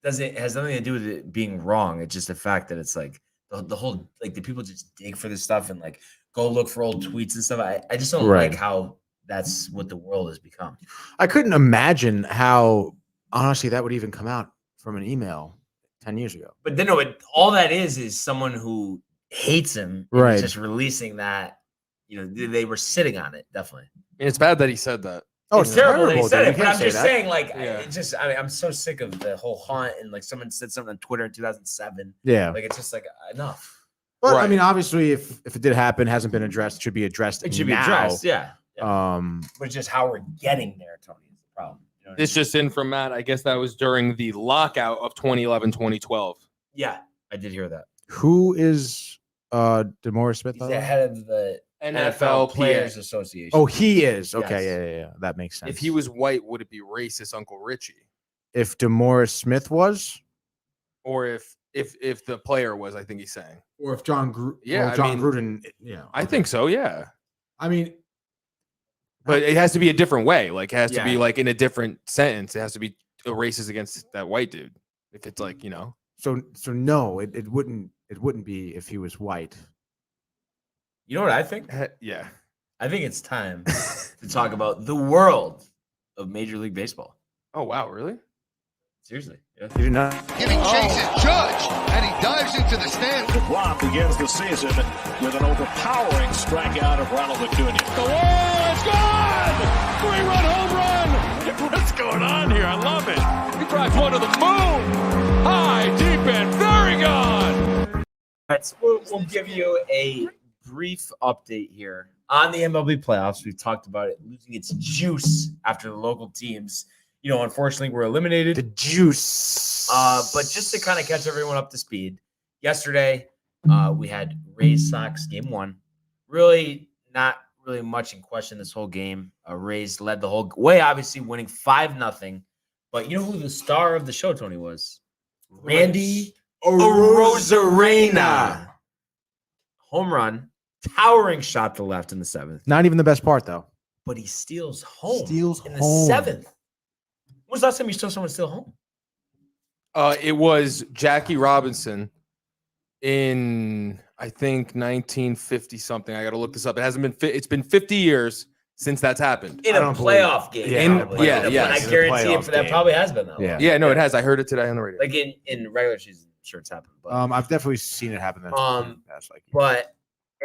it has nothing to do with it being wrong. It's just the fact that it's like the whole like the people just dig for this stuff and like go look for old tweets and stuff. I just don't Right. like how that's what the world has become. I couldn't imagine how honestly that would even come out from an email 10 years ago. But then all that is someone who hates him, and Right. is just releasing that. They were sitting on it, definitely. It's bad that he said that. Oh, It's terrible that he dude. said You it, but can't I'm say just that. saying, like, Yeah. I mean, I'm so sick of the whole hunt, and like someone said something on Twitter in 2007. Yeah. Like, it's just like enough. But I Right. mean, obviously, if it did happen, hasn't been addressed, it should be addressed. It should be now. addressed, yeah. But But just how we're getting there, Tony, is the problem. You know what I This mean? just in from Matt. I guess that was during the lockout of 2011, 2012. Yeah, I did hear that. who is DeMaurice Smith? He's by the the way? head of the NFL Players Association. Oh, he is. Okay, Yes. yeah. That makes sense. If he was white, would it be racist Uncle Richie? if DeMaurice Smith was, Or if the player was, I think he's saying. or if John Gruden, Yeah, I John mean, Gruden, I think so, yeah. I mean, But it has to be a different way. Like, it has to be Yeah. like in a different sentence. It has to be a racist against that white dude. If it's like, so no, it wouldn't be if he was white. You know what I think? yeah. I think it's time to talk about the world of Major League Baseball. Oh, wow, really? Seriously. Yeah. You do not. Giving Jason Judge, and he dives into the stand. DeGrom begins the season with an overpowering strikeout of Ronald Acuna. The wall is gone! Three-run home run! What's going on here? I love it. He drives one to the moon. High, deep, and very gone. All right, so we'll give you a brief update here on the MLB playoffs. We've talked about it losing its juice after the local teams, unfortunately were eliminated. The juice. But just to kind of catch everyone up to speed, yesterday we had Rays Sox game 1. Really not really much in question this whole game. Rays led the whole way, obviously winning 5-0. But you know who the star of the show, Tony, was? Randy Arozarena. Home run, towering shot to left in the 7th. Not even the best part though. But he steals home Steals in the home. 7th. When was the last time you saw someone steal home? It was Jackie Robinson in, I think, 1950 something. I got to look this up. It hasn't been. It's been 50 years since that's happened. In I a don't believe playoff game. Yeah, probably. yeah, yes. I In a guarantee it playoff for that game. probably has been that Yeah. long. Yeah, no, it has. I heard it today on the radio. Like in regular season, I'm sure it's happened. But I've definitely seen it happen. That's like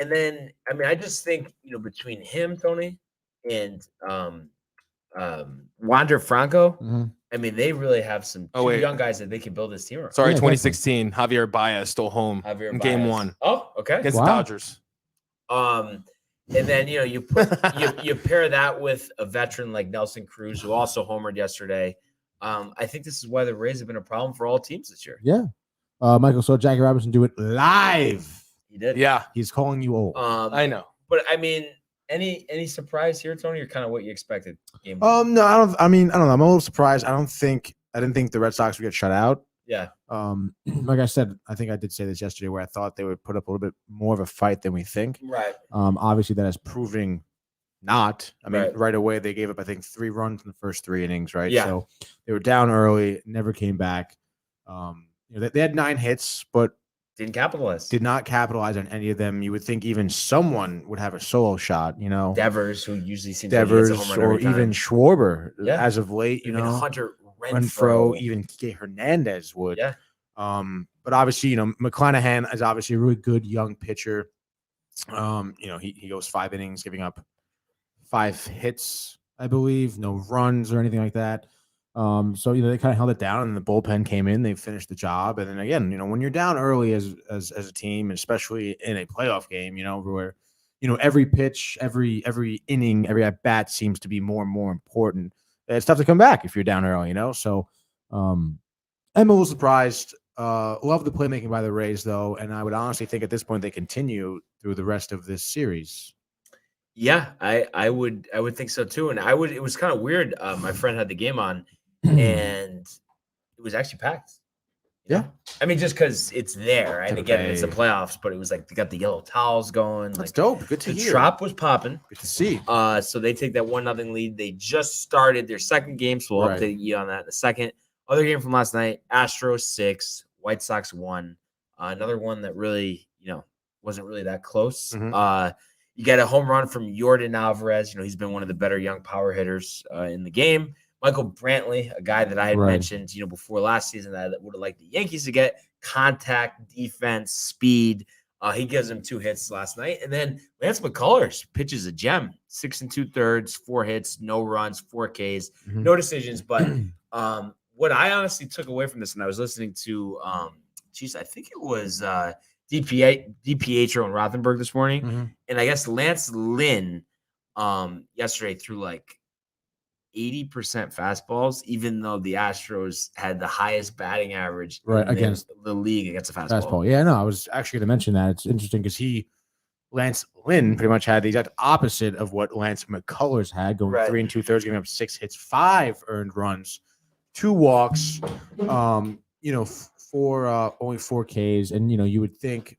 and then I mean I just think between him, Tony, and Wander Franco, Mhm. I mean they really have some Oh, two wait. young guys that they can build this team around. Sorry, Yeah, 2016. Javier Baez stole home Javier in game Baez. 1 Oh, okay. against Wow. the Dodgers. And then you put you pair that with a veteran like Nelson Cruz, who also homered yesterday. I think this is why the Rays have been a problem for all teams this year. Yeah. Michael saw Jackie Robinson do it live. He did. Yeah, He's calling you old. I know. But I mean, any surprise here, Tony, or kind of what you expected? Game one? No, I don't know. I'm a little surprised. I didn't think the Red Sox would get shut out. Yeah. Like I said, I think I did say this yesterday where I thought they would put up a little bit more of a fight than we think. Right. Obviously that is proving not. I mean, Right. right away they gave up, I think, 3 runs in the first 3 innings, right? Yeah. So they were down early, never came back. They had 9 hits, but Didn't capitalize. did not capitalize on any of them. You would think even someone would have a solo shot, Devers, who usually seems like he Devers hits a home run or every time. even Schwarber Yeah. as of late, Even Hunter Renfro, Renfro. even Kike Hernandez would. Yeah. But obviously, McClanahan is obviously a really good young pitcher. He goes 5 innings, giving up 5 hits, I believe, no runs or anything like that. So they kind of held it down, and the bullpen came in. They finished the job, and then again, when you're down early as a team, especially in a playoff game, where every pitch, every inning, every at bat seems to be more and more important. It's tough to come back if you're down early, So I'm a little surprised love the playmaking by the Rays, though, and I would honestly think at this point they continue through the rest of this series. Yeah, I would think so too. And it was kind of weird. My friend had the game on and it was actually packed. Yeah. I mean, just because it's there. And Tampa again, it's the Bay. playoffs, but it was like they got the yellow towels going. That's Like dope. Good to the hear. Trop was popping. Good to see. So they take that 1-0 lead. They just started their second game, so we'll Right. update you on that in a second. Other game from last night, Astros 6, White Sox 1. Another one that really, wasn't really that close. Mhm. You get a home run from Yordan Alvarez. He's been one of the better young power hitters in the game. Michael Brantley, a guy that I had mentioned, before last season that I would have liked the Yankees to get contact, defense, speed. He gives them 2 hits last night. And then Lance McCullers pitches a gem, 6 2/3, 4 hits, no runs, 4 Ks, no decisions. But what I honestly took away from this, and I was listening to, I think it was DPHO and Rothenberg this morning. And I guess Lance Lynn yesterday threw like 80% fastballs, even though the Astros had the highest batting average against the league against a fastball. Yeah, no, I was actually going to mention that. It's interesting because Lance Lynn pretty much had the exact opposite of what Lance McCullers had, going 3 2/3, giving up 6 hits, 5 earned runs, 2 walks, only 4 Ks. And, you would think,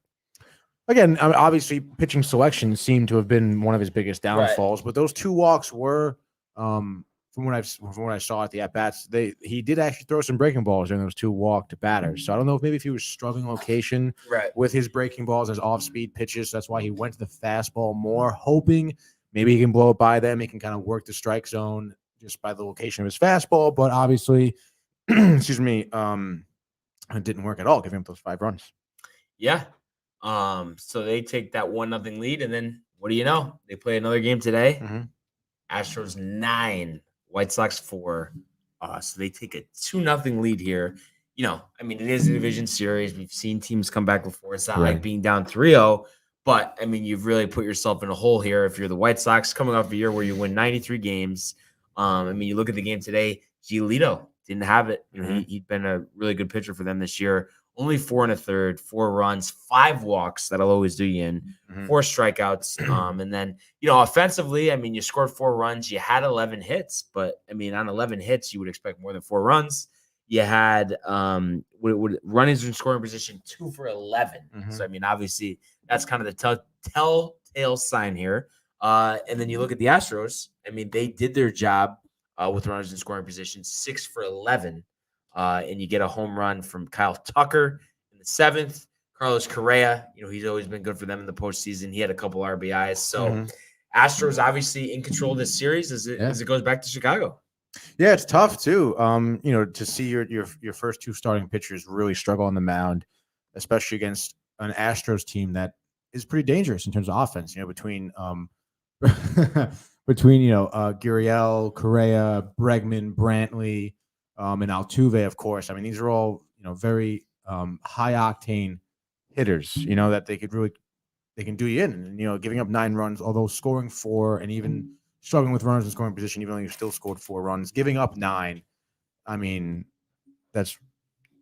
again, obviously pitching selection seemed to have been one of his biggest downfalls, but those 2 walks were, from what I saw at the at-bats, he did actually throw some breaking balls during those 2 walked batters. So I don't know if he was struggling location with his breaking balls as off-speed pitches. So that's why he went to the fastball more, hoping maybe he can blow it by them. He can kind of work the strike zone just by the location of his fastball. But obviously, excuse me, it didn't work at all, giving up those 5 runs. Yeah. So they take that 1-0 lead, and then what do you know? They play another game today. Astros 9, White Sox 4. So they take a 2-0 lead here. It is a division series. We've seen teams come back before. It's not like being down 3-0, but you've really put yourself in a hole here if you're the White Sox coming off a year where you win 93 games. You look at the game today, Giolito didn't have it. He'd been a really good pitcher for them this year. Only 4 1/3, 4 runs, 5 walks. That'll always do you in. 4 strikeouts. And then, offensively, you scored 4 runs. You had 11 hits, but on 11 hits, you would expect more than 4 runs. You had runners in scoring position 2 for 11. So obviously that's kind of the telltale sign here. And then you look at the Astros. They did their job with runners in scoring position, 6 for 11. And you get a home run from Kyle Tucker in the 7th. Carlos Correa, he's always been good for them in the postseason. He had a couple RBIs. So Astros obviously in control of this series as it goes back to Chicago. Yeah, it's tough too. To see your first 2 starting pitchers really struggle on the mound, especially against an Astros team that is pretty dangerous in terms of offense. Between Gurriel, Correa, Bregman, Brantley, and Altuve, of course. These are all very high octane hitters. That they can do you in. And, giving up 9 runs, although scoring 4, and even struggling with runners in scoring position, even though you still scored 4 runs, giving up 9. That's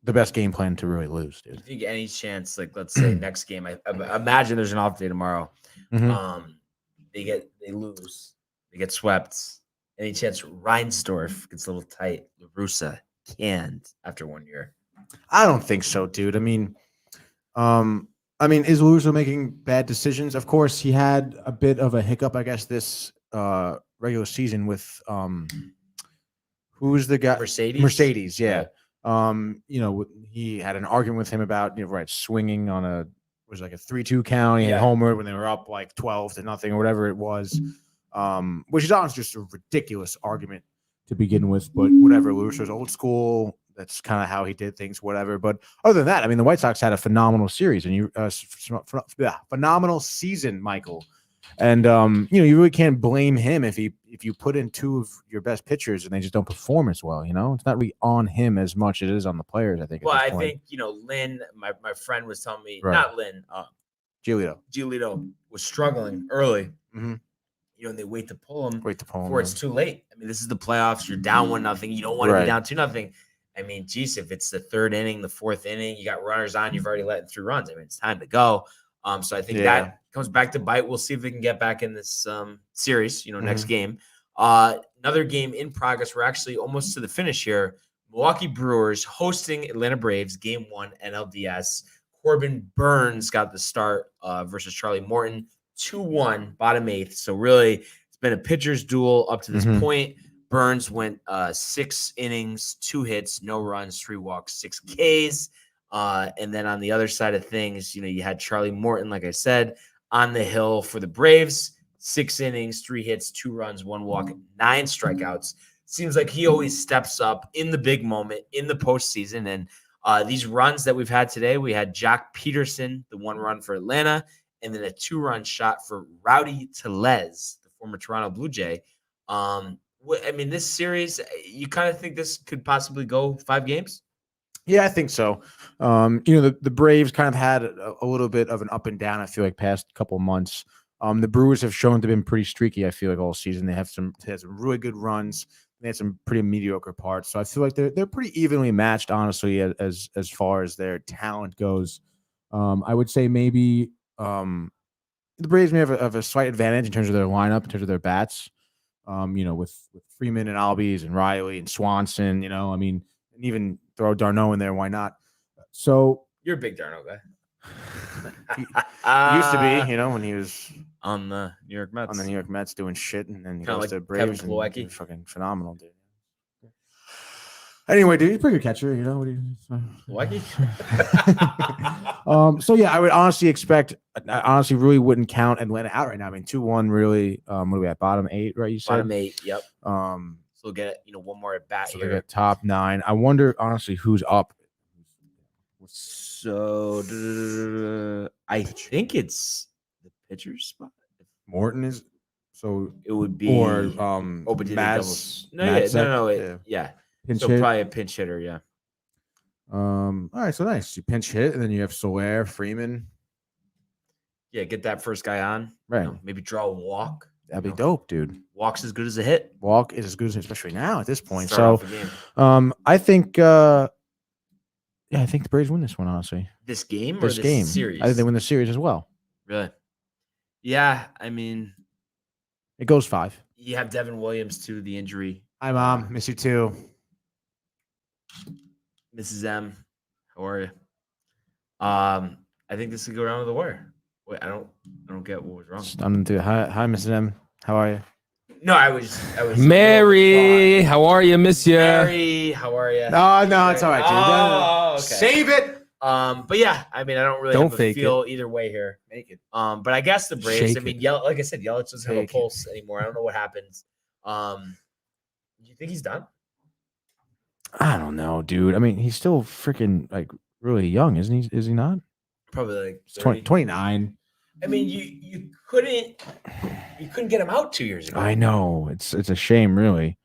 the best game plan to really lose, dude. Do you think any chance, like let's say next game? I imagine there's an off day tomorrow. They lose, they get swept. Any chance Reinsdorf gets a little tight? La Russa canned after 1 year. I don't think so, dude. Is La Russa making bad decisions? Of course, he had a bit of a hiccup, I guess, this regular season with who's the guy? Mercedes, yeah. He had an argument with him about swinging on a 3-2 count. He had homered when they were up like 12-0 or whatever it was. Which is honestly just a ridiculous argument to begin with, but whatever. La Russa's old school. That's kind of how he did things, whatever. But other than that, the White Sox had a phenomenal series and phenomenal season, Michael. And you really can't blame him if you put in 2 of your best pitchers and they just don't perform as well. It's not really on him as much as it is on the players, I think. Well, I think Lynn, my friend was telling me, not Lynn, Giolito was struggling early. And they wait to pull him before it's too late. This is the playoffs. You're down 1-0. You don't want to be down 2-0. I mean, geez, if it's the third inning, the fourth inning, you got runners on, you've already let 3 runs. I mean, it's time to go. So I think that comes back to bite. We'll see if we can get back in this series, next game. Another game in progress. We're actually almost to the finish here. Milwaukee Brewers hosting Atlanta Braves, Game 1 NLDS. Corbin Burns got the start versus Charlie Morton, 2-1, bottom 8th. So really, it's been a pitcher's duel up to this point. Burns went 6 innings, 2 hits, no runs, 3 walks, 6 Ks. And then on the other side of things, you had Charlie Morton, like I said, on the hill for the Braves, 6 innings, 3 hits, 2 runs, 1 walk, 9 strikeouts. Seems like he always steps up in the big moment in the postseason. And these runs that we've had today, we had Jock Peterson, the 1 run for Atlanta, and then a 2-run shot for Rowdy Tellez, the former Toronto Blue Jay. I mean, this series, you kind of think this could possibly go 5 games? Yeah, I think so. The Braves kind of had a little bit of an up and down, I feel like, past couple months. The Brewers have shown to have been pretty streaky, I feel like, all season. They had some really good runs. They had some pretty mediocre parts. So I feel like they're pretty evenly matched, honestly, as far as their talent goes. I would say maybe the Braves may have a slight advantage in terms of their lineup, in terms of their bats. With Freeman and Albies and Riley and Swanson, I mean, and even throw Darno in there. Why not? So you're a big Darno guy. He used to be, when he was on the New York Mets. On the New York Mets doing shit, and then he Kinda goes like to Braves. Kevin Plawecki. And fucking phenomenal, dude. Anyway, dude, he's a pretty good catcher, Plawecki? So yeah, I would honestly expect. I honestly really wouldn't count Atlanta out right now. I mean, 2-1 really. What are we at? Bottom 8, right? You said Bottom 8. Yep. So we'll get one more at bat they here. get top 9. I wonder honestly who's up. So I think it's the pitcher's spot. Morton is. So it would be or but did Maz, no, Maz yeah. Pinch so hit. Probably a pinch hitter, yeah. All right, so nice. You pinch hit, and then you have Soler, Freeman. Yeah, get that first guy on. Right. Maybe draw a walk. That'd be dope, dude. Walk's as good as a hit. Walk is as good as, especially now at this point. Start So, off the game. I think, I think the Braves win this one. Honestly, this game or this game series? I think they win the series as well. Really? Yeah, I mean, it goes 5. You have Devin Williams too. The injury. Hi, Mom. Miss you too. Mrs. M, how are you? I think this could go down to the wire. Wait, I don't get what was wrong. Hi, Mrs. M. How are you? No, I was. Mary, how are you? Miss you. Mary, how are you? No, it's all right, dude. Oh, okay. Save it. But yeah, I mean, I don't really have a feel either way here. Make it. But I guess the Braves. Shake I mean, like I said, Yelich doesn't have a pulse anymore. I don't know what happens. Do you think he's done? I don't know, dude. I mean, he's still freaking like really young, isn't he? Is he not? Probably like 29. I mean, you couldn't get him out 2 years ago. I know. It's a shame, really.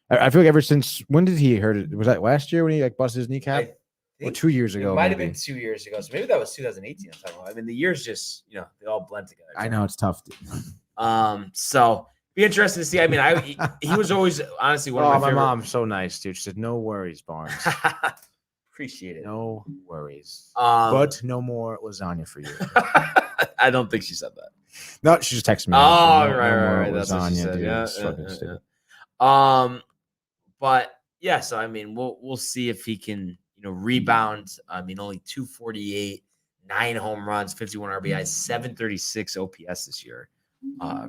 I feel like ever since when did he hurt it? Was that last year when he busted his kneecap? Or 2 years ago? It might have been 2 years ago. So maybe that was 2018. I mean, the years just they all blend together. I know it's tough. Dude. So be interested to see. I mean, he was always honestly one of my favorite. Mom's so nice, dude. She said, "No worries, Barnes." Appreciate it. No worries. But no more lasagna for you. I don't think she said that. No, she just texted me. Right. That's what she said. Yeah. But yeah, so I mean, we'll see if he can, rebound. I mean, only 248, 9 home runs, 51 RBIs, 736 OPS this year.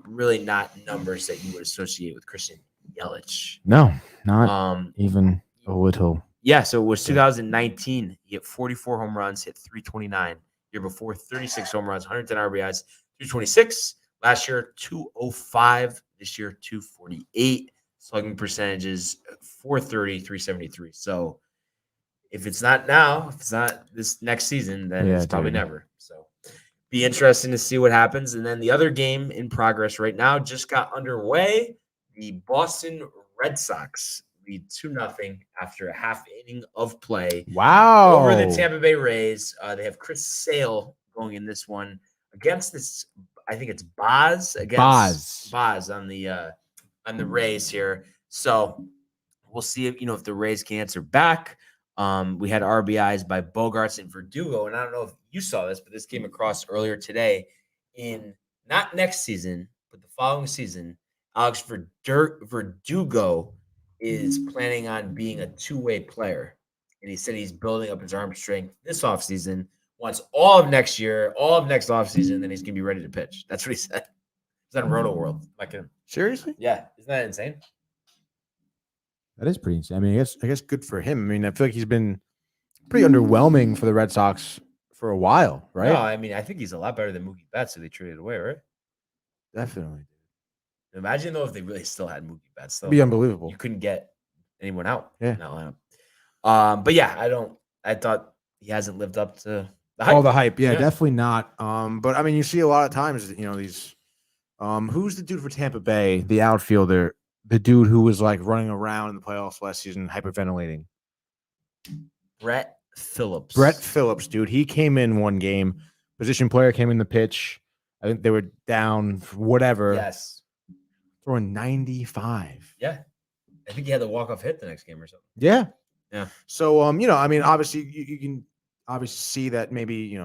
Really not numbers that you would associate with Christian Yelich. No, not even a little. Yeah, so it was 2019. He hit 44 home runs, hit 329. Year before, 36 home runs, 110 RBIs, 226. Last year, 205. This year, 248. Slugging percentages, 430, 373. So if it's not now, if it's not this next season, then it's probably never. So be interesting to see what happens. And then the other game in progress right now just got underway. The Boston Red Sox lead 2-0 after a half inning of play. Wow. Over the Tampa Bay Rays. They have Chris Sale going in this one against this. I think it's Boz against Boz on the Rays here. So we'll see if if the Rays can answer back. We had RBIs by Bogarts and Verdugo, and I don't know if you saw this, but this came across earlier today. In not next season, but the following season, Alex Verdugo is planning on being a two-way player, and he said he's building up his arm strength this offseason. Once all of next year, all of next offseason, then he's gonna be ready to pitch. That's what he said. He's on Roto World. Seriously? Yeah, isn't that insane? That is pretty insane. I mean, I guess good for him. I mean, I feel like he's been pretty underwhelming for the Red Sox for a while, right? No, I mean, I think he's a lot better than Mookie Betts, so they traded away, right? Definitely. Imagine though if they really still had Mookie Betts. It'd be unbelievable. You couldn't get anyone out. Yeah. In that lineup. But yeah, I thought he hasn't lived up to all the hype. Yeah, definitely not. But I mean, you see a lot of times, these. Who's the dude for Tampa Bay? The outfielder, the dude who was like running around in the playoffs last season, hyperventilating. Brett Phillips, dude. He came in one game. Position player came in the pitch. I think they were down for whatever. Yes. Throwing 95. Yeah. I think he had the walk-off hit the next game or something. Yeah. Yeah. So, I mean, obviously you can obviously see that maybe,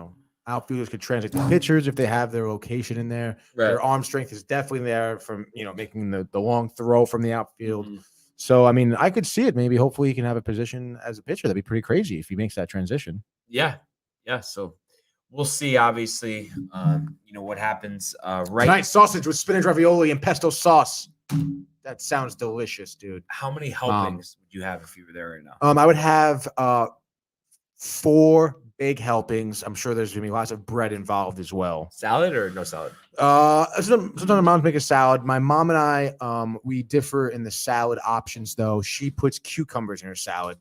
outfielders could translate to pitchers if they have their location in there. Right. Their arm strength is definitely there from, making the long throw from the outfield. Mm-hmm. So, I mean, I could see it. Maybe hopefully he can have a position as a pitcher. That'd be pretty crazy if he makes that transition. Yeah. Yeah. So we'll see, obviously, what happens right tonight. Sausage with spinach ravioli and pesto sauce. That sounds delicious, dude. How many helpings would you have if you were there right now? I would have 4 big helpings. I'm sure there's gonna be lots of bread involved as well. Salad or no salad? Sometimes my mom make a salad. My mom and I, we differ in the salad options though. She puts cucumbers in her salad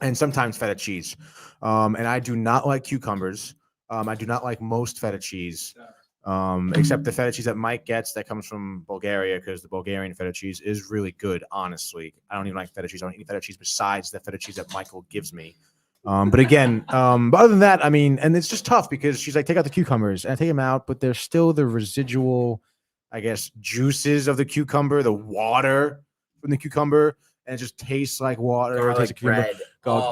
and sometimes feta cheese. And I do not like cucumbers. I do not like most feta cheese. Except the feta cheese that Mike gets that comes from Bulgaria, because the Bulgarian feta cheese is really good, honestly. I don't even like feta cheese. I don't eat feta cheese besides the feta cheese that Michael gives me. But again, but other than that, I mean, and it's just tough because she's like, take out the cucumbers, and I take them out, but there's still the residual, I guess, juices of the cucumber, the water from the cucumber, and it just tastes like water. Garlic bread.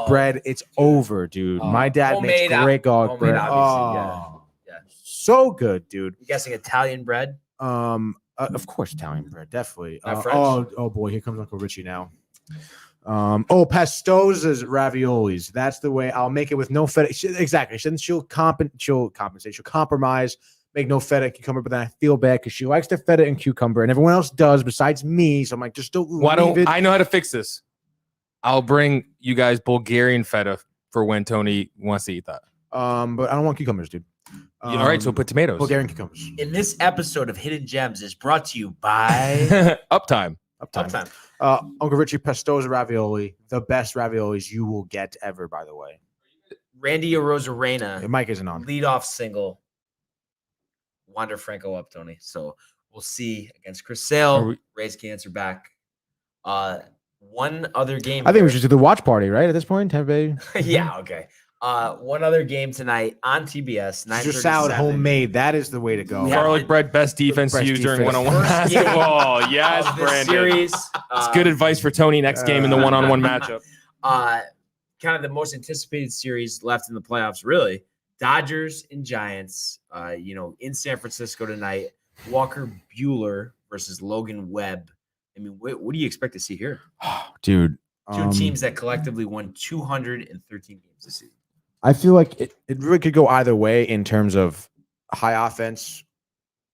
Bread, it's over, dude. My dad makes great garlic bread. So good, dude. I'm guessing Italian bread. Of course, Italian bread, definitely. Not French? Oh boy, here comes Uncle Richie now. Pastosa's raviolis. That's the way I'll make it with no feta. Exactly. She'll compensate. She'll compromise. Make no feta and cucumber, but then I feel bad because she likes the feta and cucumber, and everyone else does besides me. So I'm like, just don't. Why don't I know how to fix this? I'll bring you guys Bulgarian feta for when Tony wants to eat that. But I don't want cucumbers, dude. All right, so put tomatoes. Bulgarian cucumbers. In this episode of Hidden Gems is brought to you by Uptime. Uncle Richie Pastosa ravioli, the best raviolis you will get ever, by the way. Randy Arozarena. Mike isn't on. Leadoff single. Wander Franco up, Tony. So we'll see against Chris Sale. Raise cancer back. One other game. I think we should do the watch party, right? At this point, Tampa Bay. Yeah, okay. One other game tonight on TBS. Your salad homemade. That is the way to go. Garlic bread, best defense used during one-on-one basketball. Yes, Brandon. Series. It's good advice for Tony next game in the one-on-one matchup. Kind of the most anticipated series left in the playoffs, really. Dodgers and Giants, in San Francisco tonight. Walker Buehler versus Logan Webb. I mean, what do you expect to see here? Dude. Two teams that collectively won 213 games this season. I feel like it really could go either way in terms of high offense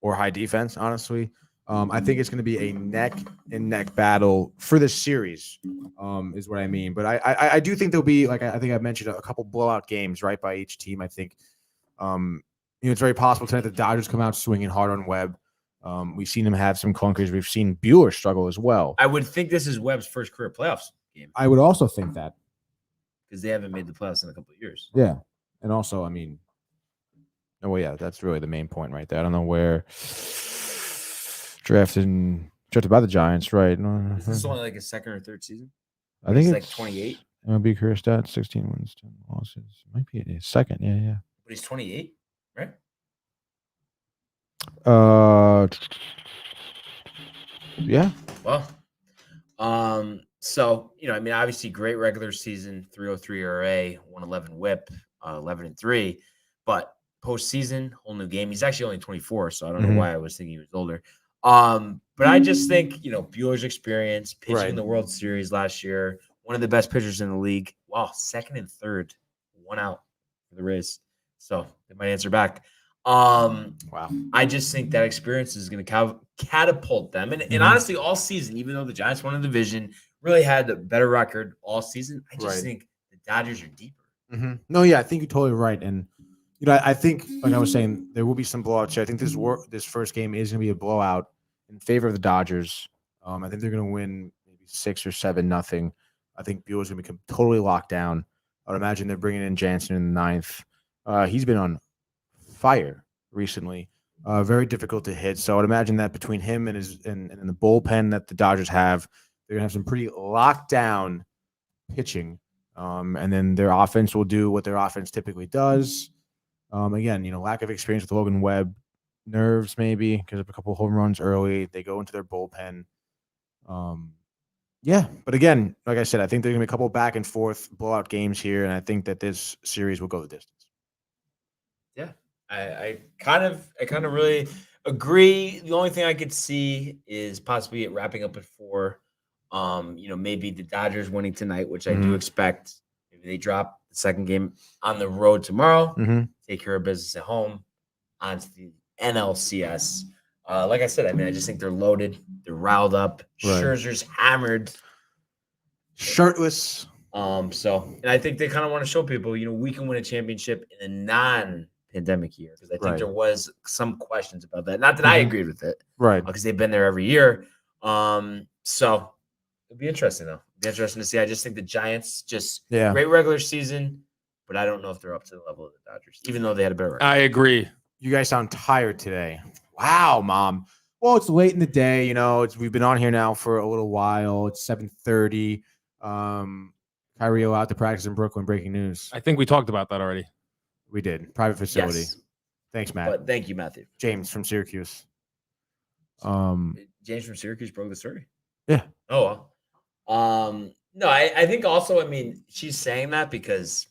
or high defense, honestly. I think it's going to be a neck-and-neck battle for this series, is what I mean. But I do think there'll be, like I think I mentioned, a couple blowout games, right, by each team. I think it's very possible tonight the Dodgers come out swinging hard on Webb. We've seen him have some clunkers. We've seen Buehler struggle as well. I would think this is Webb's first career playoffs game. I would also think that. Because they haven't made the playoffs in a couple of years. Yeah. And also, I mean, that's really the main point right there. I don't know where drafted by the Giants, right? Is this only like a second or third season? I think it's like 28. MLB career stats, 16 wins, 10 losses. Might be a second. Yeah. But he's 28, right? Yeah. Well, So, I mean, obviously great regular season, 303 ERA, 111 whip, 11-3, but postseason, whole new game. He's actually only 24, so I don't know why I was thinking he was older. But I just think, Bueller's experience, pitching in the World Series last year, one of the best pitchers in the league. Wow, second and third, 1 out for the Rays. So they might answer back. Wow. I just think that experience is going to catapult them. And honestly, all season, even though the Giants won the division, really had a better record all season, I just think the Dodgers are deeper. No, yeah, I think you're totally right. And, I think, like I was saying, there will be some blowouts here. I think this first game is going to be a blowout in favor of the Dodgers. I think they're going to win maybe 6 or 7-0. I think Bueller's going to become totally locked down. I would imagine they're bringing in Jansen in the 9th. He's been on fire recently. Very difficult to hit. So I would imagine that between him and and the bullpen that the Dodgers have, they're going to have some pretty locked down pitching. And then their offense will do what their offense typically does. Again, lack of experience with Logan Webb, nerves maybe because of a couple of home runs early. They go into their bullpen. But again, like I said, I think there's going to be a couple back and forth blowout games here, and I think that this series will go the distance. Yeah, I kind of really agree. The only thing I could see is possibly it wrapping up at 4. Maybe the Dodgers winning tonight, which I do expect. Maybe they drop the second game on the road tomorrow, take care of business at home, onto the NLCS. Like I said, I mean, I just think they're loaded. They're riled up. Right. Scherzer's hammered. Shirtless. And I think they kind of want to show people, we can win a championship in a non-pandemic year, because I think there was some questions about that. Not that I agreed with it. Right. Because they've been there every year. So it'll be interesting, though. It'll be interesting to see. I just think the Giants great regular season, but I don't know if they're up to the level of the Dodgers, even though they had a better record. I agree. You guys sound tired today. Wow, Mom. Well, it's late in the day. We've been on here now for a little while. It's 7:30. Kyrie out to practice in Brooklyn. Breaking news. I think we talked about that already. We did. Private facility. Yes. Thanks, Matt. But thank you, Matthew. James from Syracuse. James from Syracuse broke the story. Yeah. Oh, well. No, I think also, I mean, she's saying that because,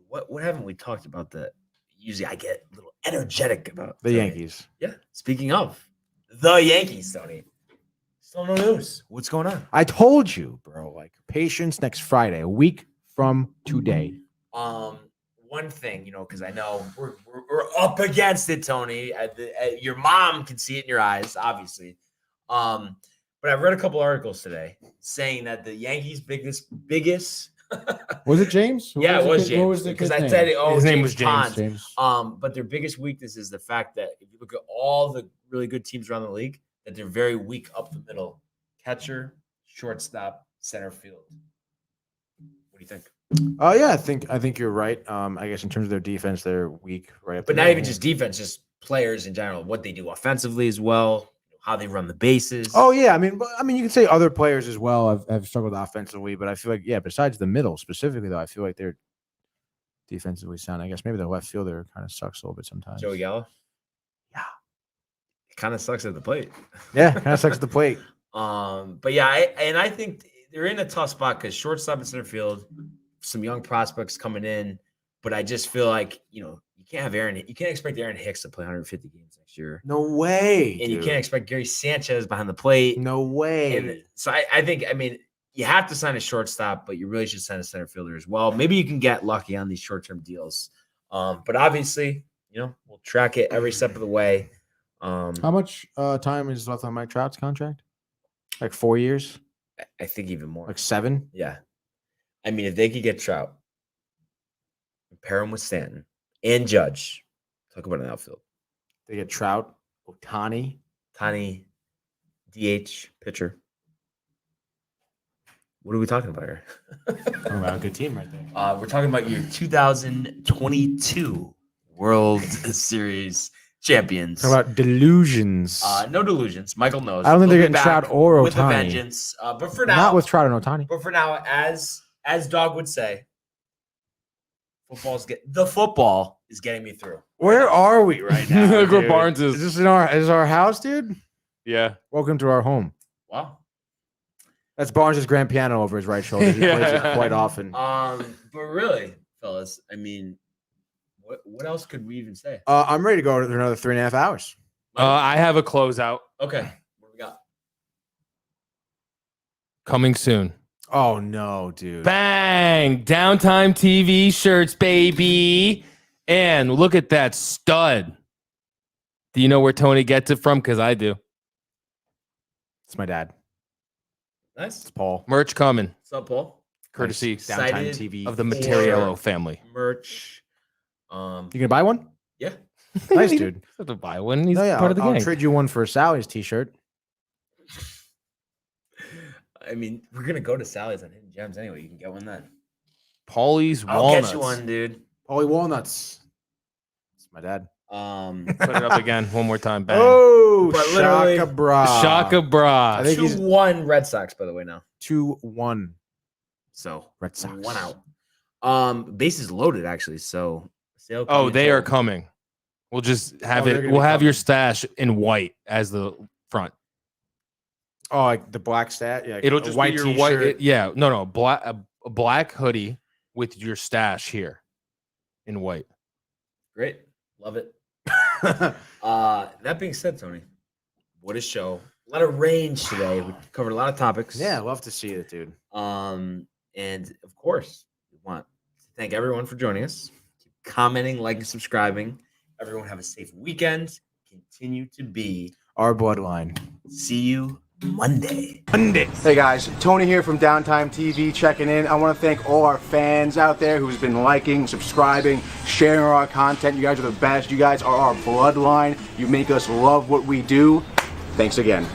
what haven't we talked about that usually I get a little energetic about? The Yankees. Yeah. Speaking of the Yankees, Tony. Still no news. What's going on? I told you, bro. Like, patience next Friday, a week from today. One thing, because I know we're up against it, Tony. Your mom can see it in your eyes, obviously. But I've read a couple articles today saying that the Yankees' biggest. Was it James? Yeah, it was James. What was because I said his name was James. James. But their biggest weakness is the fact that if you look at all the really good teams around the league, that they're very weak up the middle. Catcher, shortstop, center field. What do you think? Yeah, I think you're right. I guess in terms of their defense, they're weak right up. But not even just defense, just players in general. What they do offensively as well, how they run the bases. Oh yeah, I mean, you can say other players as well have struggled offensively, but I feel like besides the middle specifically though, I feel like they're defensively sound. I guess maybe their left fielder kind of sucks a little bit sometimes. Joey Gallo. Yeah, it kind of sucks at the plate. Yeah, kind of sucks at the plate. But yeah, I think they're in a tough spot because shortstop and center field, some young prospects coming in, but I just feel like you can't have you can't expect Aaron Hicks to play 150 games next year. No way. And you can't expect Gary Sanchez behind the plate. No way. And so I think, you have to sign a shortstop, but you really should sign a center fielder as well. Maybe you can get lucky on these short-term deals. But obviously, we'll track it every step of the way. How much time is left on Mike Trout's contract? Like 4 years? I think even more. Like 7? Yeah. If they could get Trout, pair him with Stanton and Judge, talk about an outfield. They get Trout, Ohtani, DH pitcher. What are we talking about here? Talking about a good team right there. We're talking about your 2022 World Series champions. Talking about delusions. No delusions. Michael knows. I don't think they're They'll be getting back Trout or Ohtani. with a vengeance. But for now, not with Trout and Ohtani. But for now, as Dog would say, the football is getting me through. Where are we right now? Look where dude? Barnes is. Is this our house, dude? Yeah. Welcome to our home. Wow. That's Barnes' grand piano over his right shoulder. He plays it quite often. But really, fellas, I mean, what else could we even say? I'm ready to go to another 3.5 hours. I have a closeout Okay, what do we got? coming soon. Oh no, dude! Bang! Downtime TV shirts, baby. And look at that stud. Do you know where Tony gets it from? Because I do. It's my dad. Nice. It's Paul. Merch coming. What's up, Paul? Courtesy Downtime Excited TV of the for Materiello family. merch. You gonna buy one? Yeah. Nice, dude. You have to buy one. He's No, yeah, part of the I'll gang. trade you one for Sally's t-shirt. I mean, we're gonna go to Sally's on Hidden Gems anyway. You can get one then. Paulie's I'll Walnuts. get you one, dude. Paulie Walnuts. It's my dad. Put it up again one more time. Bang. Oh, But literally- Shaka Bra. Shaka Bra. I think he's 2-1 Red Sox, by the way, now. 2-1 So Red Sox. 1 out. Bases loaded actually. So sale Oh, they are coming. coming. We'll just have they're it. gonna We'll be have your coming. stash in white as the front. Oh, like the black stat. Yeah, It'll a just white be your t-shirt. white. No, no, black. A black hoodie with your stash here in white. Great. Love it. That being said, Tony, what a show. A lot of range today. We covered a lot of topics. Yeah, love to see it, dude. And of course, we want to thank everyone for joining us. Keep commenting, liking, subscribing. Everyone have a safe weekend. Continue to be Our bloodline. See you Monday. Hey guys, Tony here from Downtime TV checking in. I want to thank all our fans out there who's been liking, subscribing, sharing our content. You guys are the best. You guys are our bloodline. You make us love what we do. Thanks again.